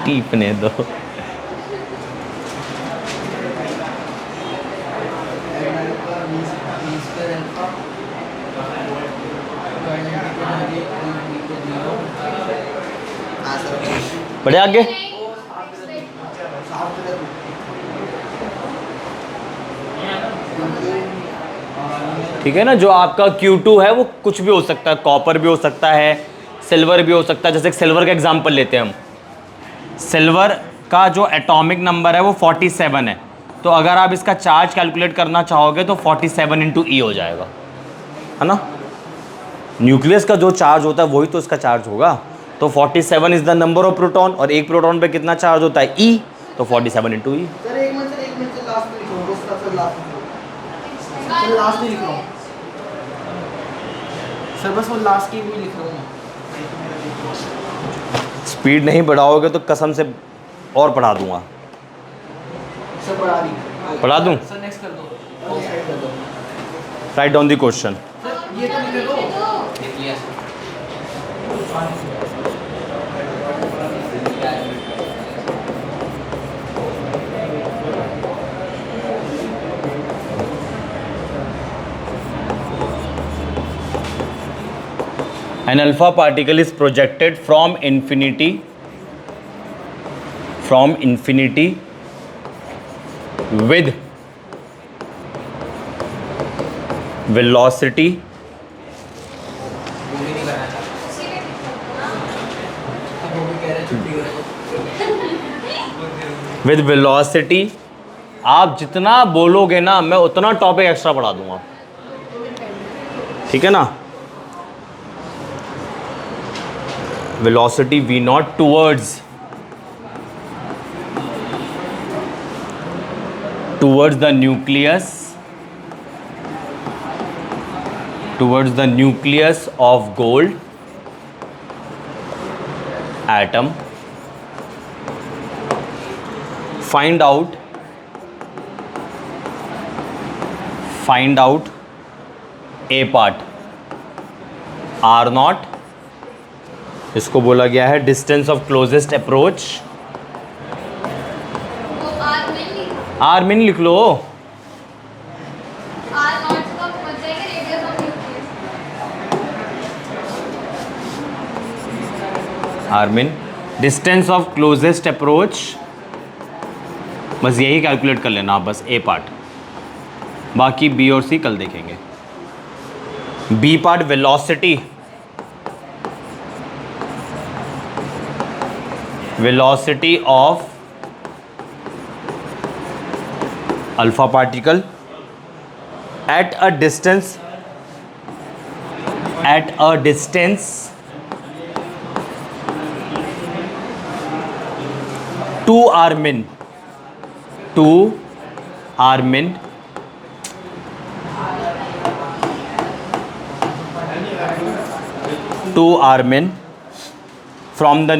टीपने दो। बढ़े आगे। ठीक है ना, जो आपका Q2 है वो कुछ भी हो सकता है, कॉपर भी हो सकता है, सिल्वर भी हो सकता है। जैसे सिल्वर का एग्जांपल लेते हैं हम, सिल्वर का जो एटॉमिक नंबर है वो 47 है, तो अगर आप इसका चार्ज कैलकुलेट करना चाहोगे तो 47 इंटू ई हो जाएगा, है ना। न्यूक्लियस का जो चार्ज होता है वही तो इसका चार्ज होगा, तो 47 is the number of proton, और एक प्रोटॉन पे कितना चार्ज होता है ई, तो 47 इंटू ई। लास्ट नहीं लिख रहा हूँ सर, बस वो लास्ट की भी लिख रहा हूँ। स्पीड नहीं बढ़ाओगे तो कसम से और पढ़ा दूंगा। सर पढ़ा दूं। सर नेक्स्ट कर दो, राइट डाउन द क्वेश्चन। ये तो लिख दो, लिख लिया sir. An alpha particle is projected from infinity with velocity आप जितना बोलोगे ना मैं उतना टॉपिक एक्स्ट्रा पढ़ा दूंगा, ठीक है ना। velocity v naught towards the nucleus of gold atom. Find out a part r naught, इसको बोला गया है distance of closest approach. R min लिख लो, R min distance of closest approach, बस यही कैलकुलेट कर लेना आप, बस ए पार्ट, बाकी बी और सी कल देखेंगे। B part velocity of alpha particle at a distance 2 r min 2 r min from the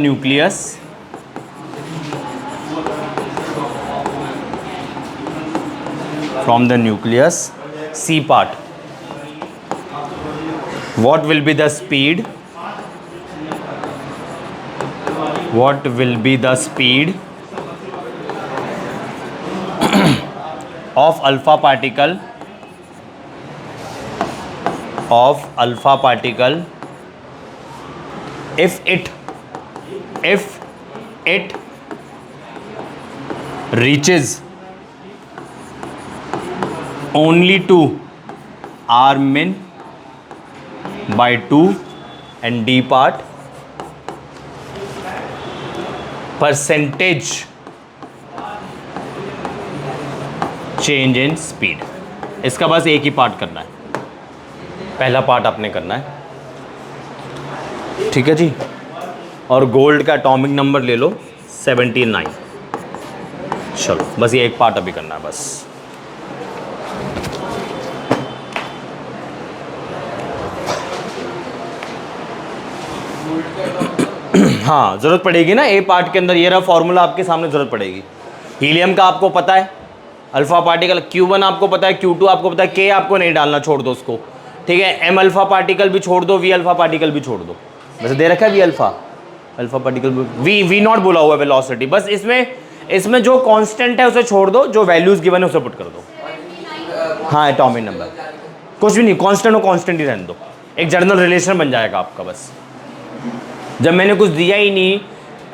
nucleus C part. What will be the speed? What will be the speed of alpha particle if it reaches only to r min by 2 and d part percentage change in speed. इसका बस एक ही part करना है, पहला part आपने करना है, ठीक है जी। और गोल्ड का एटॉमिक नंबर ले लो 79। चलो बस ये एक पार्ट अभी करना है बस। हाँ ज़रूरत पड़ेगी ना, ए पार्ट के अंदर ये रहा फॉर्मूला आपके सामने, ज़रूरत पड़ेगी। हीलियम का आपको पता है, अल्फ़ा पार्टिकल Q1 आपको पता है, Q2 आपको पता है, K आपको नहीं डालना, छोड़ दो उसको, ठीक है। M अल्फ़ा पार्टिकल भी छोड़ दो, V अल्फ़ा पार्टिकल भी छोड़ दो, वैसे दे रखा है V alpha particle V not बोला हुआ है वेलोसिटी, बस इसमें जो कांस्टेंट है उसे छोड़ दो, जो वैल्यूज़ गिवन है उसे पुट कर दो। हाँ एटॉमिक नंबर कुछ भी नहीं, कांस्टेंट हो कांस्टेंट ही रहने दो, एक जनरल रिलेशन बन जाएगा आपका। बस जब मैंने कुछ दिया ही नहीं,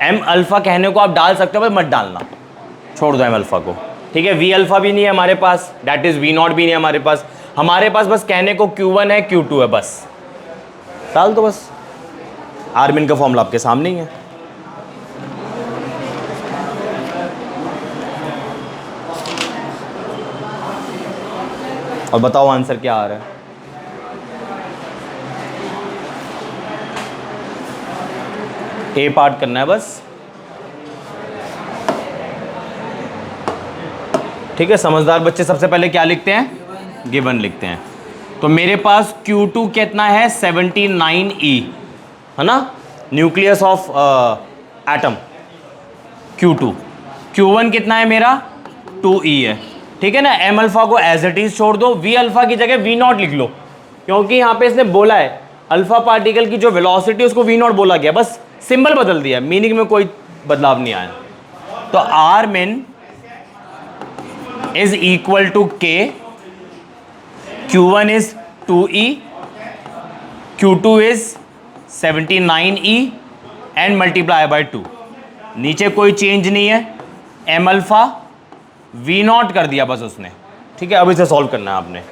M अल्फ़ा कहने को आप डाल सकते हो, पर मत डालना, छोड़ दो M अल्फ़ा को, ठीक है। V अल्फ़ा भी नहीं है हमारे पास, डैट इज़ V नॉट भी नहीं है हमारे पास बस कहने को Q1 है Q2 है, बस डाल दो बस। आर मिन का फॉर्मूला आपके सामने ही है। और बताओ आंसर क्या आ रहा है। ए पार्ट करना है बस, ठीक है। समझदार बच्चे सबसे पहले क्या लिखते हैं, गिवन लिखते हैं। तो मेरे पास Q2 कितना है 79E है ना, nucleus of atom Q2। Q1 कितना है मेरा 2E है, ठीक है ना। M अल्फ़ा को एज इट इज छोड़ दो, V अल्फ़ा की जगह V नॉट लिख लो, क्योंकि यहाँ पे इसने बोला है अल्फ़ा पार्टिकल की जो वेलोसिटी उसको V नॉट बोला गया, बस सिंबल बदल दिया, मीनिंग में कोई बदलाव नहीं आया। तो R min is equal to K, Q1 is 2E, Q2 is 79E and multiply by 2। नीचे कोई चेंज नहीं है, M अल्फ़ा V नॉट कर दिया बस उसने, ठीक है। अब इसे सॉल्व करना है आपने।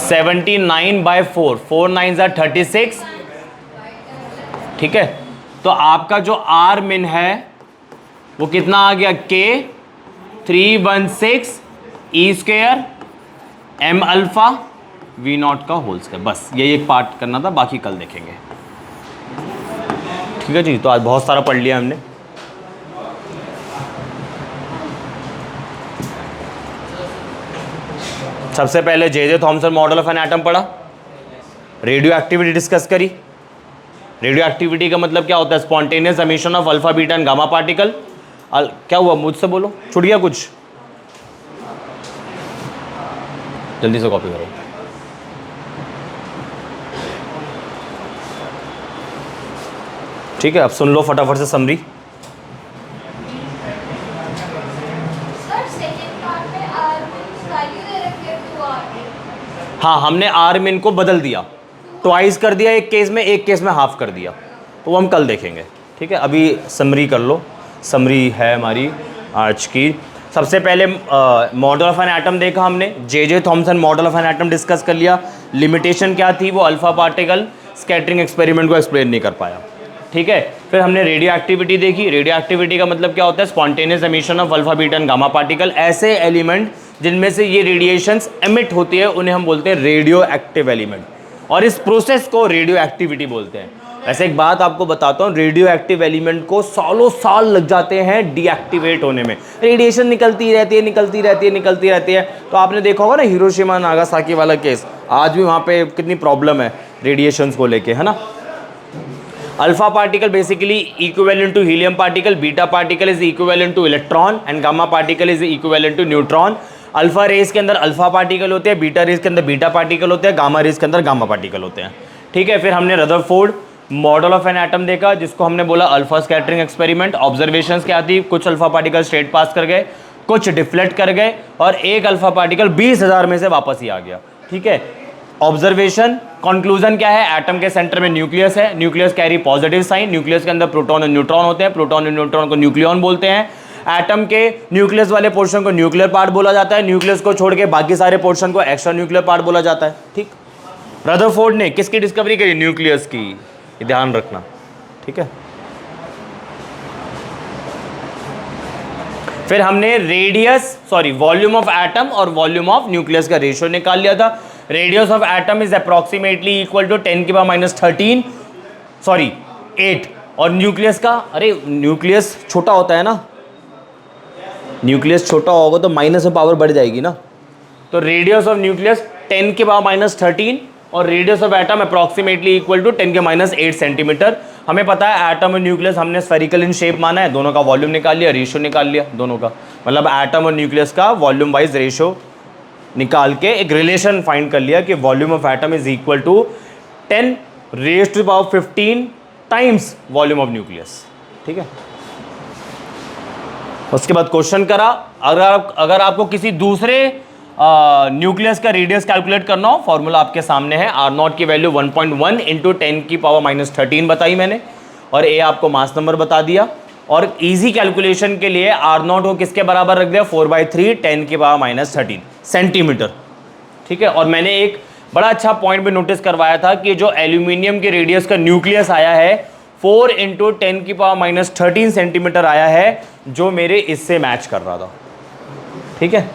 79/4, 4 9s are 36, ठीक है। तो आपका जो R min है वो कितना आ गया, K 316 E square M alpha V not का होल स्क्वायर। बस ये एक पार्ट करना था, बाकी कल देखेंगे, ठीक है जी। तो आज बहुत सारा पढ़ लिया हमने। सबसे पहले जे Thomson model of an atom पढ़ा, रेडियो एक्टिविटी डिस्कस करी। रेडियो एक्टिविटी का मतलब क्या होता है, spontaneous emission of alpha beta and gamma particle. क्या हुआ, मुझसे बोलो, छूट गया कुछ, जल्दी से कॉपी करो। ठीक है, अब सुन लो फटाफट से समरी। हाँ, हमने आर मिन को बदल दिया, ट्वाइस कर दिया एक केस में, एक केस में हाफ कर दिया, तो वो हम कल देखेंगे, ठीक है। अभी समरी कर लो, समरी है हमारी आज की। सबसे पहले मॉडल ऑफ एन एटम देखा हमने, जे Thomson model of an atom discuss कर लिया। लिमिटेशन क्या थी, वो अल्फा पार्टिकल स्कैटरिंग एक्सपेरिमेंट को एक्सप्लेन नहीं कर पाया, ठीक है। फिर हमने रेडियो एक्टिविटी देखी। रेडियो एक्टिविटी का मतलब क्या होता है? Spontaneous emission of alpha beta and gamma particle. ऐसे एलिमेंट जिनमें से ये रेडिएशंस एमिट होती है उन्हें हम बोलते हैं रेडियो एक्टिव एलिमेंट, और इस प्रोसेस को रेडियो एक्टिविटी बोलते हैं। वैसे एक बात आपको बताता हूँ, रेडियो एक्टिव एलिमेंट को सालों साल लग जाते हैं डीएक्टिवेट होने में। रेडिएशन निकलती रहती है, निकलती रहती है, निकलती रहती है। तो आपने देखा होगा ना हिरोशिमा नागासाकी वाला केस, आज भी वहाँ पे कितनी प्रॉब्लम है रेडिएशंस को लेके, है ना। Alpha particle basically equivalent to helium particle, beta particle is equivalent to electron and gamma particle is equivalent to neutron. Alpha rays के अंदर अल्फा पार्टिकल होते हैं, बीटा रेस के अंदर बीटा पार्टिकल होते हैं, गामा रेस के अंदर गामा पार्टिकल होते हैं, ठीक है। फिर हमने Rutherford model of an atom देखा, जिसको हमने बोला अल्फा स्कैटरिंग एक्सपेरिमेंट। ऑब्जर्वेशंस क्या थी? कुछ अल्फा पार्टिकल स्ट्रेट पास कर गए, कुछ डिफ्लेक्ट कर गए, और एक अल्फा पार्टिकल 20,000 में से वापस ही आ गया, ठीक है। ऑब्जर्वेशन कंक्लूजन क्या है? एटम के सेंटर में न्यूक्लियस है, nucleus carry positive sign, nucleus के अंदर प्रोटॉन और न्यूट्रॉन होते हैं, प्रोटॉन और न्यूट्रॉन को न्यूक्लियॉन बोलते हैं। एटम के न्यूक्लियस वाले पोर्शन को न्यूक्लियर पार्ट बोला जाता है, न्यूक्लियस को छोड़ के बाकी सारे पोर्शन को एक्स्ट्रा न्यूक्लियर पार्ट बोला जाता है, ठीक। रदरफोर्ड ने किसकी डिस्कवरी करी? न्यूक्लियस की, ये ध्यान रखना, ठीक है। फिर हमने वॉल्यूम ऑफ एटम और वॉल्यूम ऑफ न्यूक्लियस का रेशियो निकाल लिया था। Radius of atom is approximately equal to 10⁻⁻13 8, और न्यूक्लियस का, अरे न्यूक्लियस छोटा होता है ना, न्यूक्लियस छोटा होगा तो माइनस में पावर बढ़ जाएगी ना। तो रेडियस ऑफ न्यूक्लियस 10⁻⁻13 और radius of atom approximately equal to 10⁻8 centimetre. हमें पता है एटम और न्यूक्लियस हमने स्फेरिकल इन शेप माना है, दोनों का वॉल्यूम निकाल लिया, रेशियो निकाल लिया दोनों का, मतलब एटम और न्यूक्लियस का वॉल्यूम वाइज रेशियो निकाल के एक रिलेशन फाइंड कर लिया कि volume of atom is equal to 10⁻15 times volume of nucleus, ठीक है। उसके बाद क्वेश्चन करा, अगर आपको किसी दूसरे न्यूक्लियस का रेडियस कैलकुलेट करना हो, फॉर्मूला आपके सामने है। R0 की वैल्यू 1.1 इंटू 10⁻⁻13 बताई मैंने, और A आपको मास नंबर बता दिया। और इजी कैलकुलेशन के लिए R0 को किसके बराबर रख दिया? 4/3 10⁻⁻13 सेंटीमीटर, ठीक है। और मैंने एक बड़ा अच्छा पॉइंट भी नोटिस करवाया था कि जो एल्यूमिनियम के रेडियस का न्यूक्लियस आया है 4 इंटू 10⁻⁻13 सेंटीमीटर आया है, जो मेरे इससे मैच कर रहा था, ठीक है।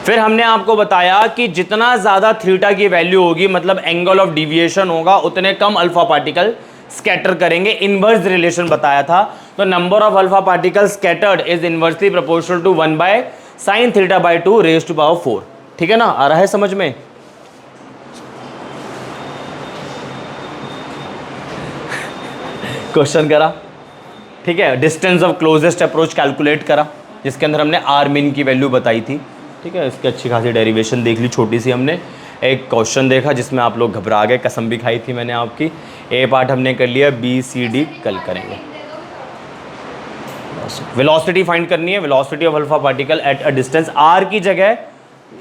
फिर हमने आपको बताया कि जितना ज़्यादा थीटा की वैल्यू होगी, मतलब एंगल ऑफ डिविएशन होगा, उतने कम अल्फा पार्टिकल स्कैटर करेंगे। इनवर्स रिलेशन बताया था। तो number of alpha particle scattered is inversely proportional to 1/sin θ/2 raised to power 4, ठीक है ना। आ रहा है समझ में? क्वेश्चन करा, ठीक है। Distance of closest approach calculate करा, जिसके अंदर हमने आर मिन की वैल्यू बताई थी, ठीक है। इसकी अच्छी खासी डेरिवेशन देख ली, छोटी सी हमने। एक क्वेश्चन देखा जिसमें आप लोग घबरा गए, कसम भी खाई थी मैंने आपकी। ए पार्ट हमने कर लिया, बी सी डी कल करेंगे। वेलोसिटी फाइंड करनी है, velocity of alpha particle at a distance. R की जगह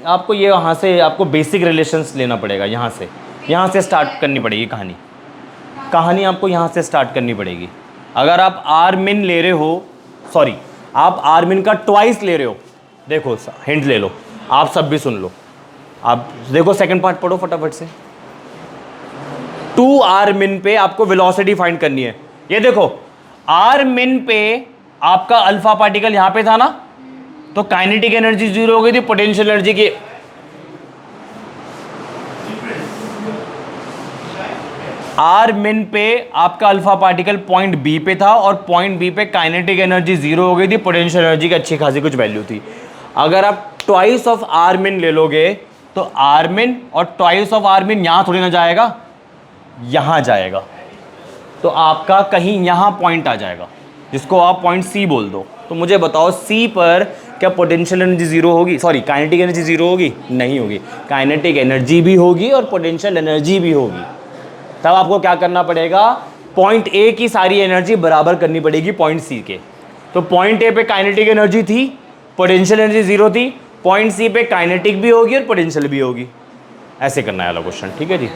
आपको ये वहाँ से आपको बेसिक रिलेशंस लेना पड़ेगा, यहाँ से स्टार्ट करनी पड़ेगी कहानी आपको यहाँ से स्टार्ट करनी पड़ेगी। अगर आप आर मिन ले रहे हो, सॉरी आप आर मिन का ट्वाइस ले रहे हो, देखो हिंट ले लो, आप सब भी सुन लो। आप देखो सेकंड पार्ट पढ़ो फटाफट से। 2r min पे आपको वेलोसिटी फाइंड करनी है। ये देखो r min पे आपका अल्फा पार्टिकल यहां पे था ना, तो काइनेटिक एनर्जी 0 हो गई थी, पोटेंशियल एनर्जी की r min पे आपका अल्फा पार्टिकल पॉइंट बी पे था, और पॉइंट बी पे काइनेटिक एनर्जी 0 हो गई थी, पोटेंशियल एनर्जी की अच्छी खासी कुछ वैल्यू थी। अगर आप ट्वाइस ऑफ r min ले लोगे तो r min और ट्वाइस ऑफ r min यहां थोड़ी ना जाएगा, यहां जाएगा, तो आपका कहीं यहां पॉइंट आ जाएगा, जिसको आप पॉइंट सी बोल दो। तो मुझे बताओ सी पर क्या पोटेंशियल एनर्जी 0 होगी, सॉरी काइनेटिक एनर्जी 0 होगी? नहीं होगी, काइनेटिक एनर्जी भी होगी और पोटेंशियल एनर्जी भी होगी। तब आपको क्या करना पड़ेगा, पॉइंट ए की सारी एनर्जी बराबर करनी पड़ेगी पॉइंट सी के। तो पॉइंट ए पे काइनेटिक एनर्जी थी, पोटेंशियल एनर्जी 0 थी, पॉइंट सी पे काइनेटिक भी होगी और पोटेंशियल भी होगी। ऐसे करना है वाला क्वेश्चन, ठीक है जी।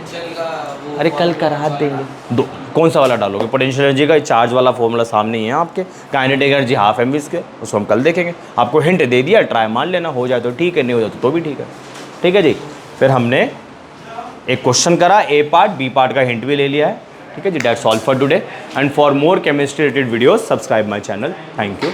अरे कल करा देंगे। दो कौन सा वाला डालोगे? पोटेंशियल एनर्जी का चार्ज वाला फॉर्मूला सामने ही है आपके, kinetic energy half M V square, उसको हम कल देखेंगे। आपको हिंट दे दिया, ट्राई मान लेना, हो जाए तो ठीक है, नहीं हो जाए तो भी ठीक है, ठीक है जी। फिर हमने एक क्वेश्चन करा, ए पार्ट बी पार्ट का हिंट भी ले लिया है, ठीक है जी, that's all for today and for more chemistry related videos subscribe my channel. Thank you.